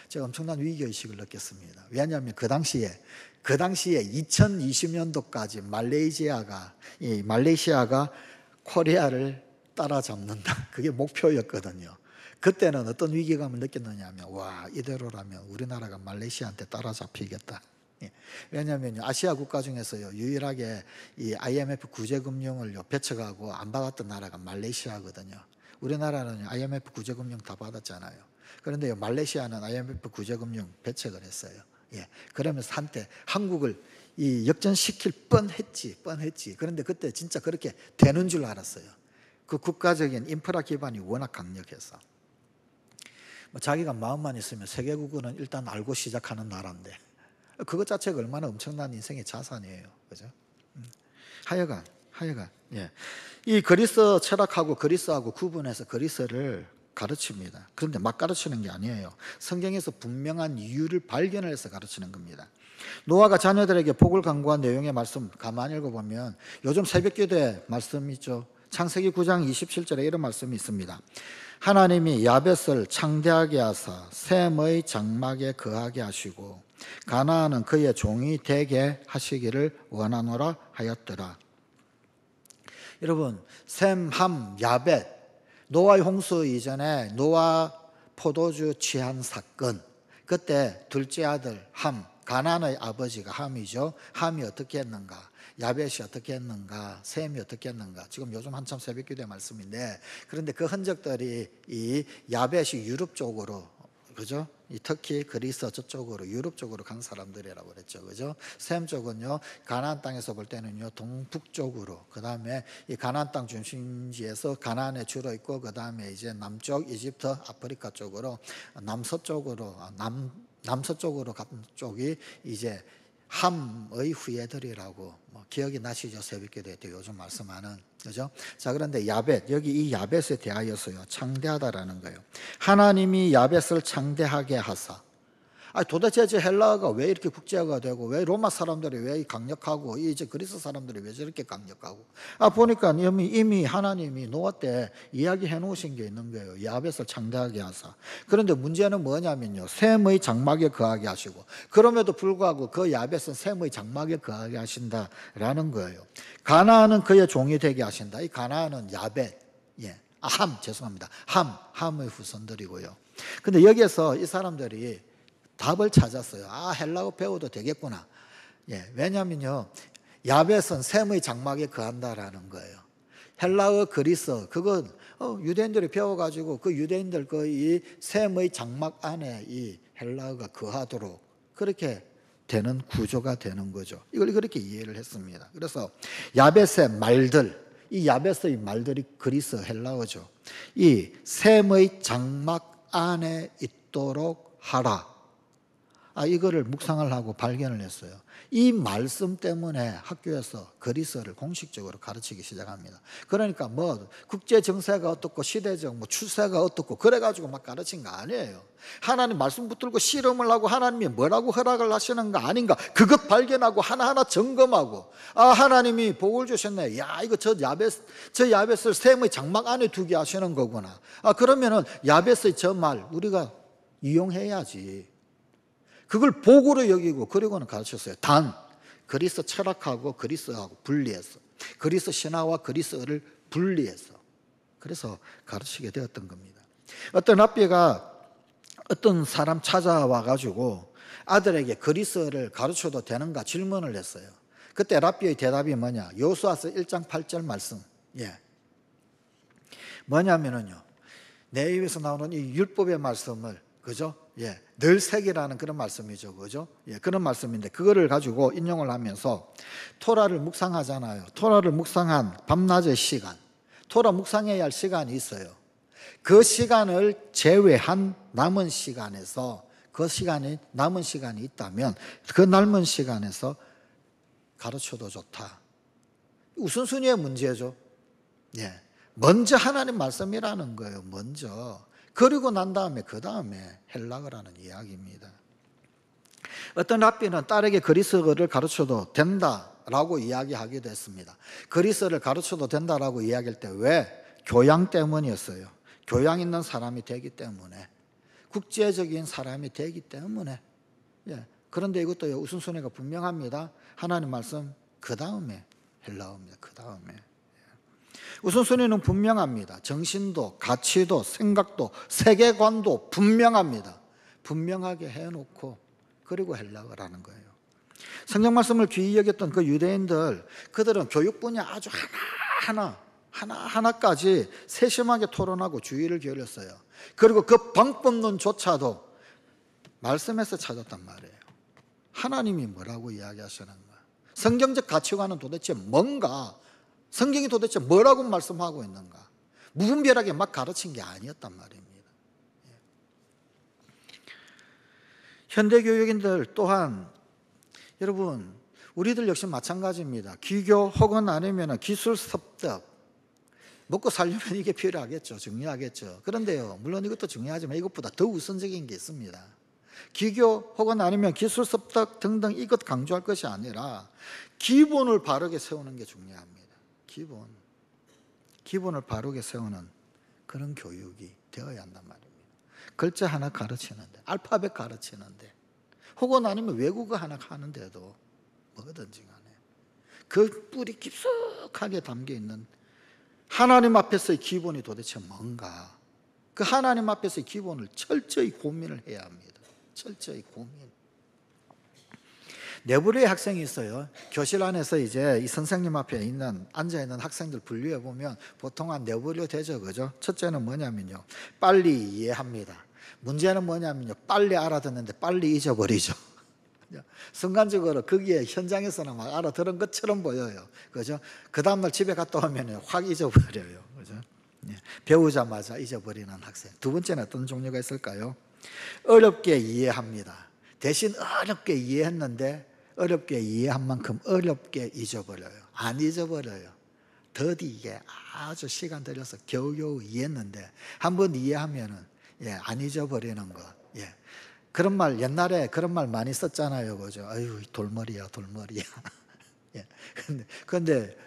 Speaker 1: 제가 엄청난 위기의식을 느꼈습니다. 왜냐하면 그 당시에 2020년도까지 말레이시아가 코리아를 따라잡는다. 그게 목표였거든요. 그때는 어떤 위기감을 느꼈느냐 하면, 와, 이대로라면 우리나라가 말레이시아한테 따라잡히겠다. 왜냐하면 아시아 국가 중에서요, 유일하게 이 IMF 구제금융을 배척하고 안 받았던 나라가 말레이시아거든요. 우리나라는 IMF 구제금융 다 받았잖아요. 그런데 말레이시아는 IMF 구제금융 배척을 했어요. 그러면서 한때 한국을 역전시킬 뻔했지. 그런데 그때 진짜 그렇게 되는 줄 알았어요. 그 국가적인 인프라 기반이 워낙 강력해서. 자기가 마음만 있으면 세계국어는 일단 알고 시작하는 나라인데, 그것 자체가 얼마나 엄청난 인생의 자산이에요. 그죠? 하여간. 이 그리스 철학하고 그리스하고 구분해서 그리스를 가르칩니다. 그런데 막 가르치는 게 아니에요. 성경에서 분명한 이유를 발견해서 가르치는 겁니다. 노아가 자녀들에게 복을 강구한 내용의 말씀 가만히 읽어보면 요즘 새벽기도에 말씀 있죠. 창세기 9장 27절에 이런 말씀이 있습니다. 하나님이 야벳을 창대하게 하사 셈의 장막에 거하게 하시고 가나안은 그의 종이 되게 하시기를 원하노라 하였더라. 여러분, 셈, 함, 야벳, 노아의 홍수 이전에 노아 포도주 취한 사건, 그때 둘째 아들 함, 가나안의 아버지가 함이죠. 함이 어떻게 했는가, 야벳이 어떻게 했는가, 셈이 어떻게 했는가. 지금 요즘 한참 새벽기도의 말씀인데, 그런데 그 흔적들이 이 야벳이 유럽 쪽으로, 그죠? 이 터키, 그리스 저쪽으로, 유럽 쪽으로 간 사람들이라고 그랬죠. 그죠? 셈 쪽은요, 가나안 땅에서 볼 때는요, 동북쪽으로, 그 다음에 이 가나안 땅 중심지에서 가나안에 주로 있고, 그 다음에 이제 남쪽, 이집트, 아프리카 쪽으로, 남서쪽으로 간 쪽이 이제 함의 후예들이라고 기억이 나시죠? 새벽기도에 때 요즘 말씀하는, 그죠? 자, 그런데 야벳, 여기 이 야벳에 대하여서요, 창대하다라는 거예요. 하나님이 야벳을 창대하게 하사. 도대체 저 헬라어가 왜 이렇게 국제화가 되고, 왜 로마 사람들이 왜 강력하고, 이제 그리스 사람들이 왜 저렇게 강력하고. 보니까 이미 하나님이 노아 때 이야기해 놓으신 게 있는 거예요. 야벳을 창대하게 하사. 그런데 문제는 뭐냐면요, 셈의 장막에 거하게 하시고, 그럼에도 불구하고 그 야벳은 셈의 장막에 거하게 하신다라는 거예요. 가나안은 그의 종이 되게 하신다. 이 가나안은 야벳, 함의 후손들이고요. 근데 여기에서 이 사람들이 답을 찾았어요. 헬라어 배워도 되겠구나. 왜냐면요, 야벳은 셈의 장막에 거한다라는 거예요. 헬라어, 그리스, 그건 유대인들이 배워가지고 그 유대인들 이 셈의 장막 안에 이 헬라어가 거하도록 그렇게 되는 구조가 되는 거죠. 이걸 그렇게 이해를 했습니다. 그래서 야벳의 말들, 이 야벳의 말들이 그리스 헬라어죠. 이 셈의 장막 안에 있도록 하라. 이거를 묵상을 하고 발견을 했어요. 이 말씀 때문에 학교에서 그리스어를 공식적으로 가르치기 시작합니다. 그러니까 국제 정세가 어떻고 시대적 추세가 어떻고 그래가지고 막 가르친 거 아니에요. 하나님 말씀 붙들고 실험을 하고 하나님이 뭐라고 허락을 하시는 거 아닌가, 그것 발견하고 하나하나 점검하고, 하나님이 복을 주셨네. 이거 저 야벳을 셈의 장막 안에 두게 하시는 거구나. 그러면은 야벳의 저 말 우리가 이용해야지. 그걸 복으로 여기고, 그리고는 가르쳤어요. 단 그리스 철학하고 그리스하고 분리해서, 그리스 신화와 그리스어를 분리해서, 그래서 가르치게 되었던 겁니다. 어떤 랍비가 어떤 사람 찾아와 가지고 아들에게 그리스어를 가르쳐도 되는가 질문을 했어요. 그때 랍비의 대답이 뭐냐, 여호수아서 1장 8절 말씀. 뭐냐면은요, 내 입에서 나오는 이 율법의 말씀을, 그죠? 늘 새기라는 그런 말씀이죠. 그죠? 그런 말씀인데, 그거를 가지고 인용을 하면서 토라를 묵상하잖아요. 토라를 묵상한 밤낮의 시간, 토라 묵상해야 할 시간이 있어요. 그 시간을 제외한 남은 시간에서, 남은 시간이 있다면 그 남은 시간에서 가르쳐도 좋다. 우선순위의 문제죠. 먼저 하나님 말씀이라는 거예요. 먼저. 그리고 난 다음에 그 다음에 헬라어를 하는 이야기입니다. 어떤 랍비는 딸에게 그리스어를 가르쳐도 된다라고 이야기하기도 했습니다. 그리스어를 가르쳐도 된다라고 이야기할 때 왜? 교양 때문이었어요. 교양 있는 사람이 되기 때문에, 국제적인 사람이 되기 때문에. 예. 그런데 이것도 우선순위가 분명합니다. 하나님 말씀 그 다음에 헬라어입니다. 그 다음에. 우선순위는 분명합니다. 정신도 가치도 생각도 세계관도 분명합니다. 분명하게 해놓고 그리고 헬라어라는 거예요. 성경 말씀을 귀히 여겼던 그 유대인들, 그들은 교육 분야 아주 하나하나까지 세심하게 토론하고 주의를 기울였어요. 그리고 그 방법론조차도 말씀에서 찾았단 말이에요. 하나님이 뭐라고 이야기하시는 거야? 성경적 가치관은 도대체 뭔가? 성경이 도대체 뭐라고 말씀하고 있는가? 무분별하게 막 가르친 게 아니었단 말입니다. 현대 교육인들 또한 여러분, 우리들 역시 마찬가지입니다. 기교 혹은 아니면 기술 습득, 먹고 살려면 이게 필요하겠죠. 중요하겠죠. 그런데요, 물론 이것도 중요하지만 이것보다 더 우선적인 게 있습니다. 기교 혹은 아니면 기술 습득 등등 이것 강조할 것이 아니라 기본을 바르게 세우는 게 중요합니다. 기본을 바르게 세우는 그런 교육이 되어야 한단 말입니다. 글자 하나 가르치는데, 알파벳 가르치는데, 혹은 아니면 외국어 하나 하는데도 뭐든지 간에 그 뿌리 깊숙하게 담겨있는 하나님 앞에서의 기본이 도대체 뭔가, 그 하나님 앞에서의 기본을 철저히 고민을 해야 합니다. 철저히 고민. 네 부류의 학생이 있어요. 교실 안에서 이제 이 선생님 앞에 앉아있는 학생들 분류해 보면 보통 한 네 부류 되죠. 그죠? 첫째는 뭐냐면요, 빨리 이해합니다. 문제는 뭐냐면요, 빨리 알아듣는데 빨리 잊어버리죠. 순간적으로 거기에 현장에서는 막 알아들은 것처럼 보여요. 그죠? 그 다음날 집에 갔다 오면 확 잊어버려요. 그죠? 배우자마자 잊어버리는 학생. 두 번째는 어떤 종류가 있을까요? 어렵게 이해합니다. 대신 어렵게 이해했는데 어렵게 이해한 만큼 어렵게 잊어버려요. 안 잊어버려요. 더디게 아주 시간 들여서 겨우겨우 이해했는데 한번 이해하면은 안 잊어버리는 것. 그런 말, 옛날에 그런 말 많이 썼잖아요. 그죠? 아유, 돌머리야. 근데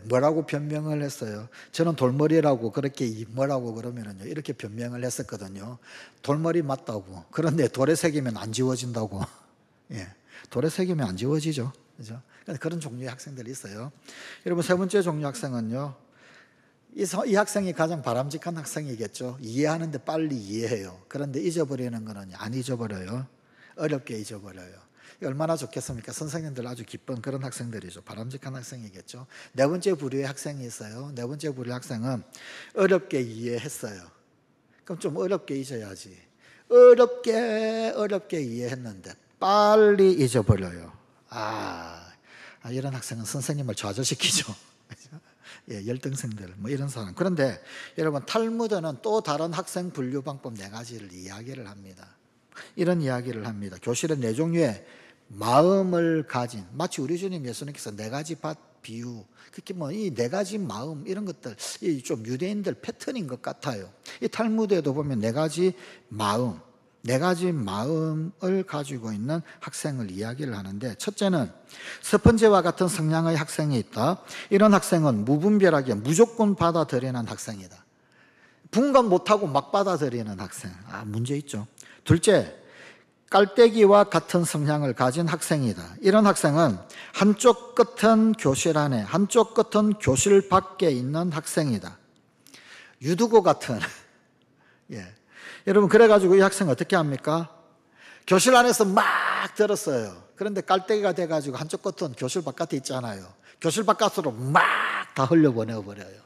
Speaker 1: 뭐라고 변명을 했어요? 저는 돌머리라고 그렇게 뭐라고 그러면은요, 이렇게 변명을 했었거든요. 돌머리 맞다고. 그런데 돌에 새기면 안 지워진다고. 돌에 새기면 안 지워지죠. 그죠? 그런 종류의 학생들이 있어요. 여러분, 세 번째 종류 학생은요, 이 학생이 가장 바람직한 학생이겠죠. 이해하는데 빨리 이해해요. 그런데 잊어버리는 거는 안 잊어버려요. 어렵게 잊어버려요. 얼마나 좋겠습니까? 선생님들 아주 기쁜 그런 학생들이죠. 바람직한 학생이겠죠. 네 번째 부류의 학생이 있어요. 네 번째 부류의 학생은 어렵게 이해했어요. 그럼 좀 어렵게 잊어야지. 어렵게 이해했는데 빨리 잊어버려요. 이런 학생은 선생님을 좌절시키죠. 열등생들 뭐 이런 사람. 그런데 여러분, 탈무드는 또 다른 학생 분류 방법 네 가지를 이야기를 합니다. 이런 이야기를 합니다. 교실은 네 종류의 마음을 가진, 마치 우리 주님 예수님께서 네 가지 밭 비유, 특히 뭐 이 네 가지 마음 이런 것들, 이 좀 유대인들 패턴인 것 같아요. 이 탈무드에도 보면 네 가지 마음을 가지고 있는 학생을 이야기를 하는데, 첫째는 스펀지와 같은 성향의 학생이 있다. 이런 학생은 무분별하게 무조건 받아들이는 학생이다. 분간 못하고 막 받아들이는 학생. 문제 있죠. 둘째, 깔때기와 같은 성향을 가진 학생이다. 이런 학생은 한쪽 끝은 교실 안에, 한쪽 끝은 교실 밖에 있는 학생이다. 유두고 같은. 여러분, 그래가지고 이 학생 어떻게 합니까? 교실 안에서 막 들었어요. 그런데 깔때기가 돼가지고 한쪽 끝은 교실 바깥에 있잖아요. 교실 바깥으로 막 다 흘려보내버려요.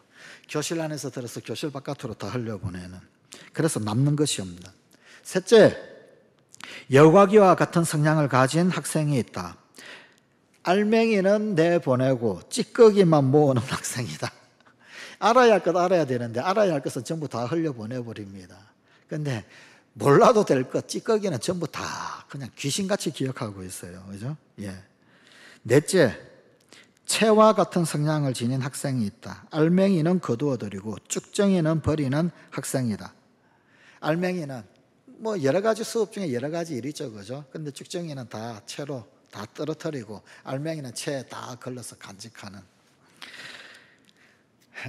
Speaker 1: 교실 안에서 들어서 교실 바깥으로 다 흘려보내는. 그래서 남는 것이 없는. 셋째, 여과기와 같은 성향을 가진 학생이 있다. 알맹이는 내보내고 찌꺼기만 모으는 학생이다. 알아야 할 것 알아야 되는데 알아야 할 것은 전부 다 흘려보내버립니다. 근데 몰라도 될 것, 찌꺼기는 전부 다 그냥 귀신같이 기억하고 있어요. 그죠? 넷째, 채와 같은 성향을 지닌 학생이 있다. 알맹이는 거두어들이고 쭉정이는 버리는 학생이다. 알맹이는 뭐 여러 가지 수업 중에 여러 가지 일이 있죠, 그죠? 근데 쭉정이는 다 채로 다 떨어뜨리고 알맹이는 채에 다 걸러서 간직하는.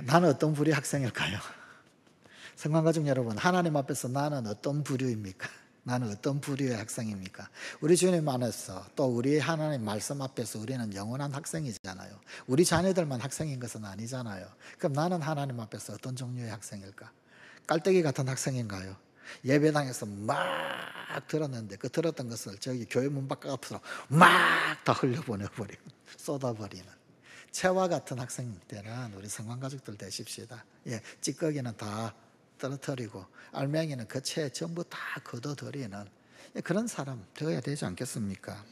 Speaker 1: 나는 어떤 부류의 학생일까요? 성관가족 여러분, 하나님 앞에서 나는 어떤 부류입니까? 나는 어떤 부류의 학생입니까? 우리 주님 안에서 또 우리 하나님 말씀 앞에서 우리는 영원한 학생이잖아요. 우리 자녀들만 학생인 것은 아니잖아요. 그럼 나는 하나님 앞에서 어떤 종류의 학생일까? 깔때기 같은 학생인가요? 예배당에서 막 들었는데 그 들었던 것을 저기 교회 문 밖 앞으로 막 다 흘려보내버리고 쏟아버리는 채와 같은 학생 때는 우리 성관가족들 되십시다. 예, 찌꺼기는 다 떨어뜨리고 알맹이는 그 채 전부 다 걷어들이는 그런 사람 되어야 되지 않겠습니까?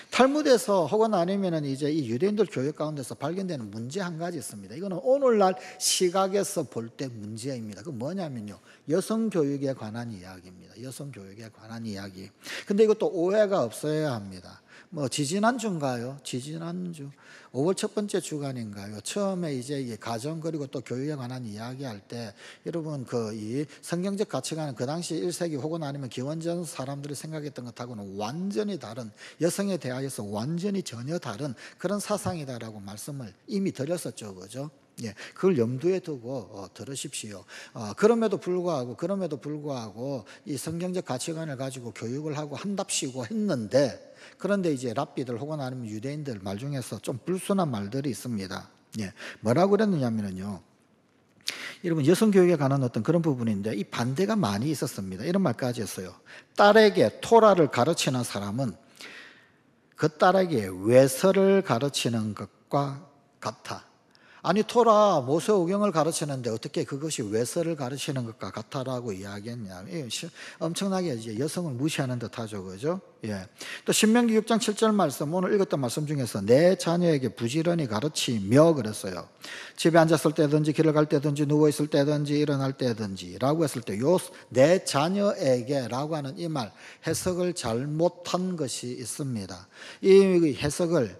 Speaker 1: 탈무드에서 혹은 아니면은 이제 이 유대인들 교육 가운데서 발견되는 문제 한 가지 있습니다. 이거는 오늘날 시각에서 볼 때 문제입니다. 그 뭐냐면요, 여성 교육에 관한 이야기입니다. 여성 교육에 관한 이야기. 근데 이것도 오해가 없어야 합니다. 뭐 지지난주인가요? 지지난주 5월 첫 번째 주간인가요? 처음에 이제 이 가정 그리고 또 교육에 관한 이야기할 때 여러분 그 이 성경적 가치관은 그 당시 1세기 혹은 아니면 기원전 사람들이 생각했던 것하고는 완전히 다른, 여성에 대하여서 완전히 전혀 다른 그런 사상이다라고 말씀을 이미 드렸었죠, 그죠? 예, 그걸 염두에 두고 들으십시오. 그럼에도 불구하고 이 성경적 가치관을 가지고 교육을 하고 한답시고 했는데, 그런데 이제 랍비들 혹은 아니면 유대인들 말 중에서 좀 불순한 말들이 있습니다. 예, 뭐라고 그랬느냐면요, 여러분 여성 교육에 관한 어떤 그런 부분인데 이 반대가 많이 있었습니다. 이런 말까지 했어요. 딸에게 토라를 가르치는 사람은 그 딸에게 외설을 가르치는 것과 같아. 아니 토라 모세오경을 가르치는데 어떻게 그것이 외설을 가르치는 것과 같다라고 이야기했냐면 엄청나게 이제 여성을 무시하는 듯하죠, 그죠? 예. 또 신명기 6장 7절 말씀, 오늘 읽었던 말씀 중에서 내 자녀에게 부지런히 가르치며 그랬어요. 집에 앉았을 때든지 길을 갈 때든지 누워 있을 때든지 일어날 때든지라고 했을 때 요 내 자녀에게라고 하는 이 말 해석을 잘못한 것이 있습니다. 이 해석을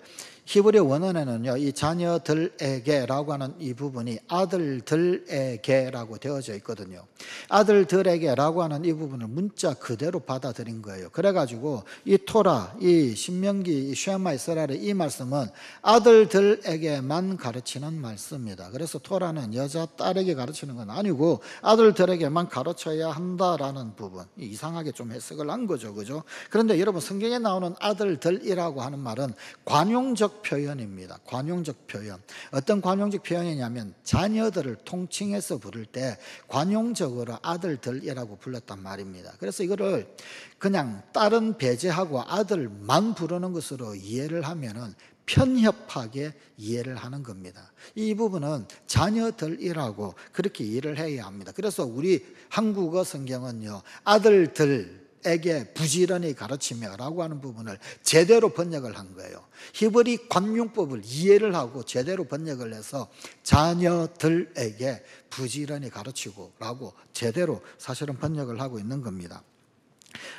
Speaker 1: 히브리 원어에는요, 이 자녀들에게라고 하는 이 부분이 아들들에게라고 되어져 있거든요. 아들들에게라고 하는 이 부분을 문자 그대로 받아들인 거예요. 그래가지고 이 토라, 이 신명기, 이 쉐마 이스라엘의 이 말씀은 아들들에게만 가르치는 말씀입니다. 그래서 토라는 여자 딸에게 가르치는 건 아니고 아들들에게만 가르쳐야 한다라는 부분, 이상하게 좀 해석을 한 거죠, 그죠? 그런데 여러분 성경에 나오는 아들들이라고 하는 말은 관용적 표현입니다. 관용적 표현. 어떤 관용적 표현이냐면 자녀들을 통칭해서 부를 때 관용적으로 아들들이라고 불렀단 말입니다. 그래서 이거를 그냥 딸은 배제하고 아들만 부르는 것으로 이해를 하면은 편협하게 이해를 하는 겁니다. 이 부분은 자녀들이라고 그렇게 이해를 해야 합니다. 그래서 우리 한국어 성경은요, 아들들에게 부지런히 가르치며 라고 하는 부분을 제대로 번역을 한 거예요. 히브리 관용법을 이해를 하고 제대로 번역을 해서 자녀들에게 부지런히 가르치고 라고 제대로 사실은 번역을 하고 있는 겁니다.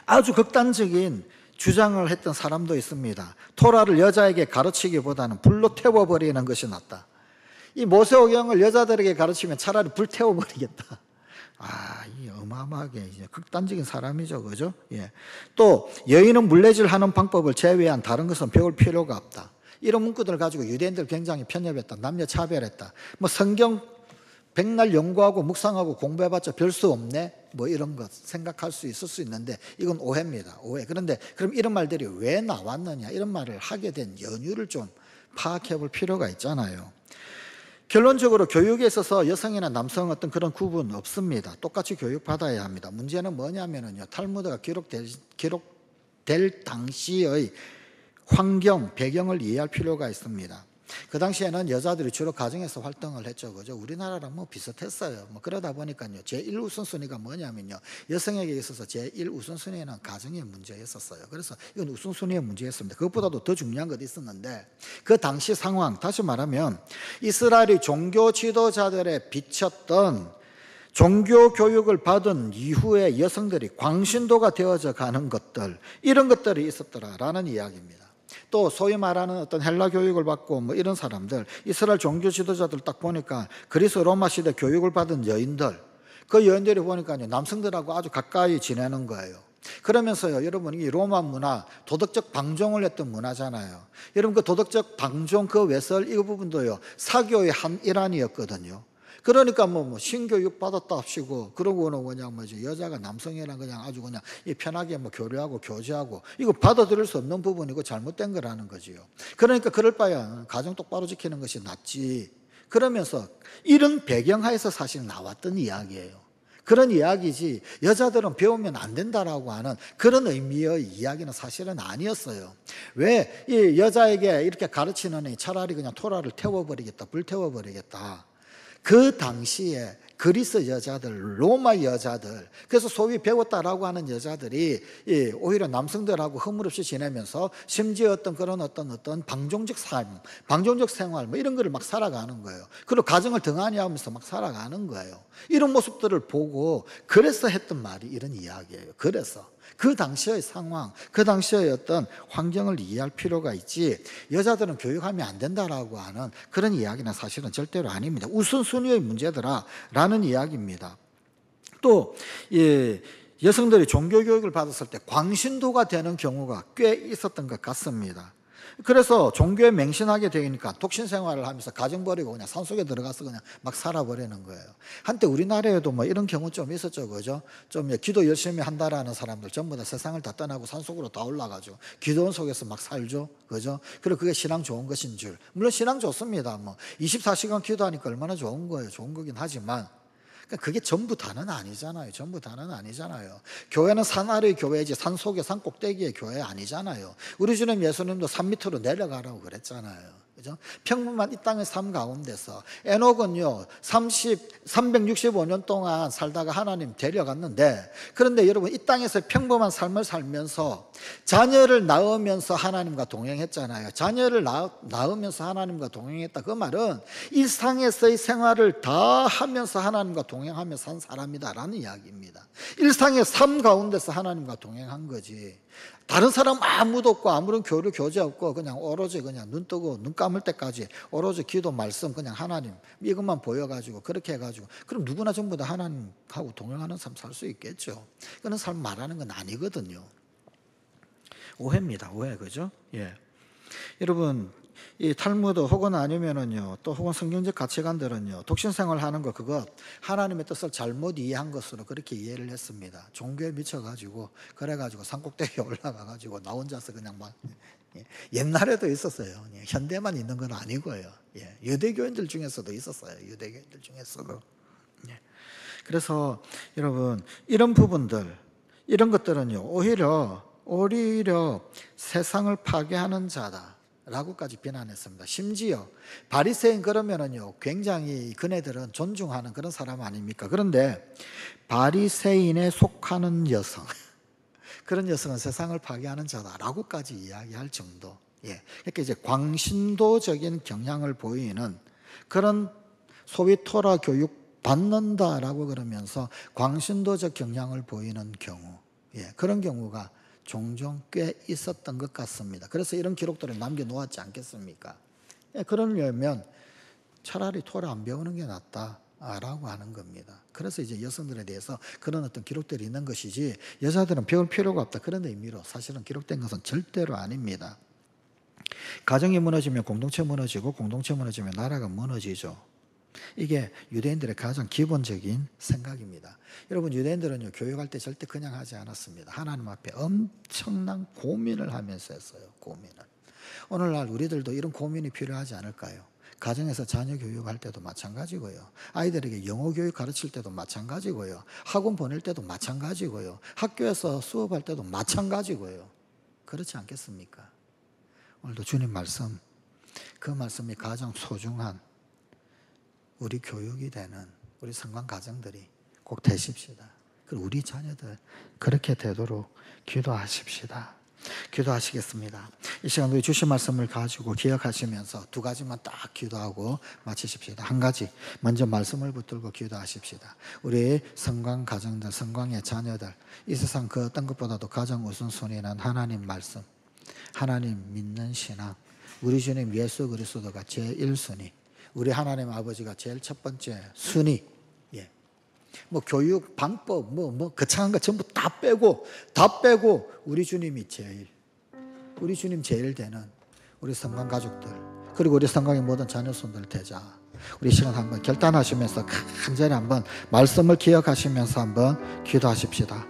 Speaker 1: 아주 극단적인 주장을 했던 사람도 있습니다. 토라를 여자에게 가르치기보다는 불로 태워버리는 것이 낫다. 이 모세오경을 여자들에게 가르치면 차라리 불 태워버리겠다. 이 어마어마하게 이제 극단적인 사람이죠, 그죠? 예. 또 여인은 물레질하는 방법을 제외한 다른 것은 배울 필요가 없다. 이런 문구들을 가지고 유대인들 굉장히 편협했다, 남녀 차별했다. 뭐 성경 백날 연구하고 묵상하고 공부해봤자 별 수 없네, 뭐 이런 것 생각할 수 있을 수 있는데 이건 오해입니다, 오해. 그런데 그럼 이런 말들이 왜 나왔느냐, 이런 말을 하게 된 연유를 좀 파악해 볼 필요가 있잖아요. 결론적으로 교육에 있어서 여성이나 남성 어떤 그런 구분 없습니다. 똑같이 교육받아야 합니다. 문제는 뭐냐면요, 탈무드가 기록될 당시의 환경, 배경을 이해할 필요가 있습니다. 그 당시에는 여자들이 주로 가정에서 활동을 했죠, 그죠? 우리나라랑 뭐 비슷했어요. 뭐 그러다 보니까요, 제1 우선순위가 뭐냐면요, 여성에게 있어서 제1 우선순위는 가정의 문제였었어요. 그래서 이건 우선순위의 문제였습니다. 그것보다도 더 중요한 것이 있었는데, 그 당시 상황, 다시 말하면 이스라엘이 종교 지도자들에 비쳤던 종교 교육을 받은 이후에 여성들이 광신도가 되어져 가는 것들, 이런 것들이 있었더라라는 이야기입니다. 또 소위 말하는 어떤 헬라 교육을 받고 뭐 이런 사람들, 이스라엘 종교 지도자들 딱 보니까 그리스 로마 시대 교육을 받은 여인들, 그 여인들이 보니까요, 남성들하고 아주 가까이 지내는 거예요. 그러면서요, 여러분, 이 로마 문화, 도덕적 방종을 했던 문화잖아요. 여러분, 그 도덕적 방종, 그 외설, 이 부분도요, 사교의 한 일환이었거든요. 그러니까 신교육 받았답시고, 그러고는 그냥 여자가 남성이랑 그냥 아주 그냥 편하게 교류하고 교제하고, 이거 받아들일 수 없는 부분이고 잘못된 거라는 거지요. 그러니까 그럴 바야 가정 똑바로 지키는 것이 낫지. 그러면서 이런 배경하에서 사실 나왔던 이야기예요. 그런 이야기지, 여자들은 배우면 안 된다라고 하는 그런 의미의 이야기는 사실은 아니었어요. 왜 이 여자에게 이렇게 가르치느니 차라리 그냥 토라를 태워버리겠다, 불태워버리겠다. 그 당시에 그리스 여자들, 로마 여자들, 그래서 소위 배웠다라고 하는 여자들이 오히려 남성들하고 허물없이 지내면서 심지어 그런 방종적 삶, 방종적 생활 이런 거를 막 살아가는 거예요. 그리고 가정을 등한히 하면서 막 살아가는 거예요. 이런 모습들을 보고 그래서 했던 말이 이런 이야기예요. 그래서 그 당시의 상황, 그 당시의 환경을 이해할 필요가 있지, 여자들은 교육하면 안 된다라고 하는 그런 이야기는 사실은 절대로 아닙니다. 우선순위의 문제더라라는 이야기입니다. 또 여성들이 종교교육을 받았을 때 광신도가 되는 경우가 꽤 있었던 것 같습니다. 그래서 종교에 맹신하게 되니까 독신 생활을 하면서 가정 버리고 그냥 산속에 들어가서 그냥 막 살아버리는 거예요. 한때 우리나라에도 이런 경우 좀 있었죠, 그죠? 좀 기도 열심히 한다라는 사람들 전부 다 세상을 다 떠나고 산속으로 다 올라가죠. 기도원 속에서 막 살죠, 그죠? 그리고 그게 신앙 좋은 것인 줄. 물론 신앙 좋습니다. 24시간 기도하니까 얼마나 좋은 거예요. 좋은 거긴 하지만 그게 전부 다는 아니잖아요. 전부 다는 아니잖아요. 교회는 산 아래의 교회지 산 속의 산 꼭대기의 교회 아니잖아요. 우리 주님 예수님도 산 밑으로 내려가라고 그랬잖아요. 그죠? 평범한 이 땅의 삶 가운데서 에녹은요 365년 동안 살다가 하나님 데려갔는데, 그런데 여러분 이 땅에서 평범한 삶을 살면서 자녀를 낳으면서 하나님과 동행했잖아요. 자녀를 낳으면서 하나님과 동행했다. 그 말은 일상에서의 생활을 다 하면서 하나님과 동행하며 산 사람이다라는 이야기입니다. 일상의 삶 가운데서 하나님과 동행한 거지. 다른 사람 아무도 없고 아무런 교류 교제 없고 그냥 오로지 그냥 눈 뜨고 눈 감을 때까지 오로지 기도 말씀 그냥 하나님 이것만 보여가지고 그렇게 해가지고, 그럼 누구나 전부 다 하나님하고 동행하는 삶 살 수 있겠죠. 그런 삶 말하는 건 아니거든요. 오해입니다. 오해, 그죠? 예. 여러분, 이 탈무드 혹은 아니면은요, 또 혹은 성경적 가치관들은요, 독신 생활하는 거 그거 하나님의 뜻을 잘못 이해한 것으로 그렇게 이해를 했습니다. 종교에 미쳐가지고 그래가지고 산꼭대기에 올라가가지고 나 혼자서 그냥 막 옛날에도 있었어요. 현대만 있는 건 아니고요. 유대교인들 중에서도 있었어요. 유대교인들 중에서도. 그래서 여러분 이런 부분들, 이런 것들은요 오히려 세상을 파괴하는 자다라고까지 비난했습니다. 심지어 바리새인 그러면은요 굉장히 그네들은 존중하는 그런 사람 아닙니까? 그런데 바리새인에 속하는 여성, 그런 여성은 세상을 파괴하는 자다라고까지 이야기할 정도. 그러니까 이제 광신도적인 경향을 보이는 그런 소위 토라 교육 받는다라고 그러면서 광신도적 경향을 보이는 경우, 그런 경우가 종종 꽤 있었던 것 같습니다. 그래서 이런 기록들을 남겨놓았지 않겠습니까? 그러려면 차라리 토라 안 배우는 게 낫다라고 하는 겁니다. 그래서 이제 여성들에 대해서 그런 어떤 기록들이 있는 것이지 여자들은 배울 필요가 없다, 그런 의미로 사실은 기록된 것은 절대로 아닙니다. 가정이 무너지면 공동체 무너지고, 공동체 무너지면 나라가 무너지죠. 이게 유대인들의 가장 기본적인 생각입니다. 여러분, 유대인들은요 교육할 때 절대 그냥 하지 않았습니다. 하나님 앞에 엄청난 고민을 하면서 했어요. 고민을. 오늘날 우리들도 이런 고민이 필요하지 않을까요? 가정에서 자녀 교육할 때도 마찬가지고요, 아이들에게 영어 교육 가르칠 때도 마찬가지고요, 학원 보낼 때도 마찬가지고요, 학교에서 수업할 때도 마찬가지고요. 그렇지 않겠습니까? 오늘도 주님 말씀, 그 말씀이 가장 소중한 우리 교육이 되는 우리 성관 가정들이 꼭 되십시다. 그리고 우리 자녀들 그렇게 되도록 기도하십시다. 기도하시겠습니다. 이 시간 우리 주신 말씀을 가지고 기억하시면서 두 가지만 딱 기도하고 마치십시다. 한 가지, 먼저 말씀을 붙들고 기도하십시다. 우리 성관 가정들, 성관의 자녀들, 이 세상 그 어떤 것보다도 가장 우선순위는 하나님 말씀, 하나님 믿는 신앙, 우리 주님 예수 그리스도가 제1순위, 우리 하나님 아버지가 제일 첫 번째 순위. 뭐 교육 방법 뭐 거창한 거 전부 다 빼고 우리 주님 제일 되는 우리 성강 가족들, 그리고 우리 성강의 모든 자녀손들 되자. 우리 시간 한번 결단하시면서 간절히 한번 말씀을 기억하시면서 한번 기도하십시다.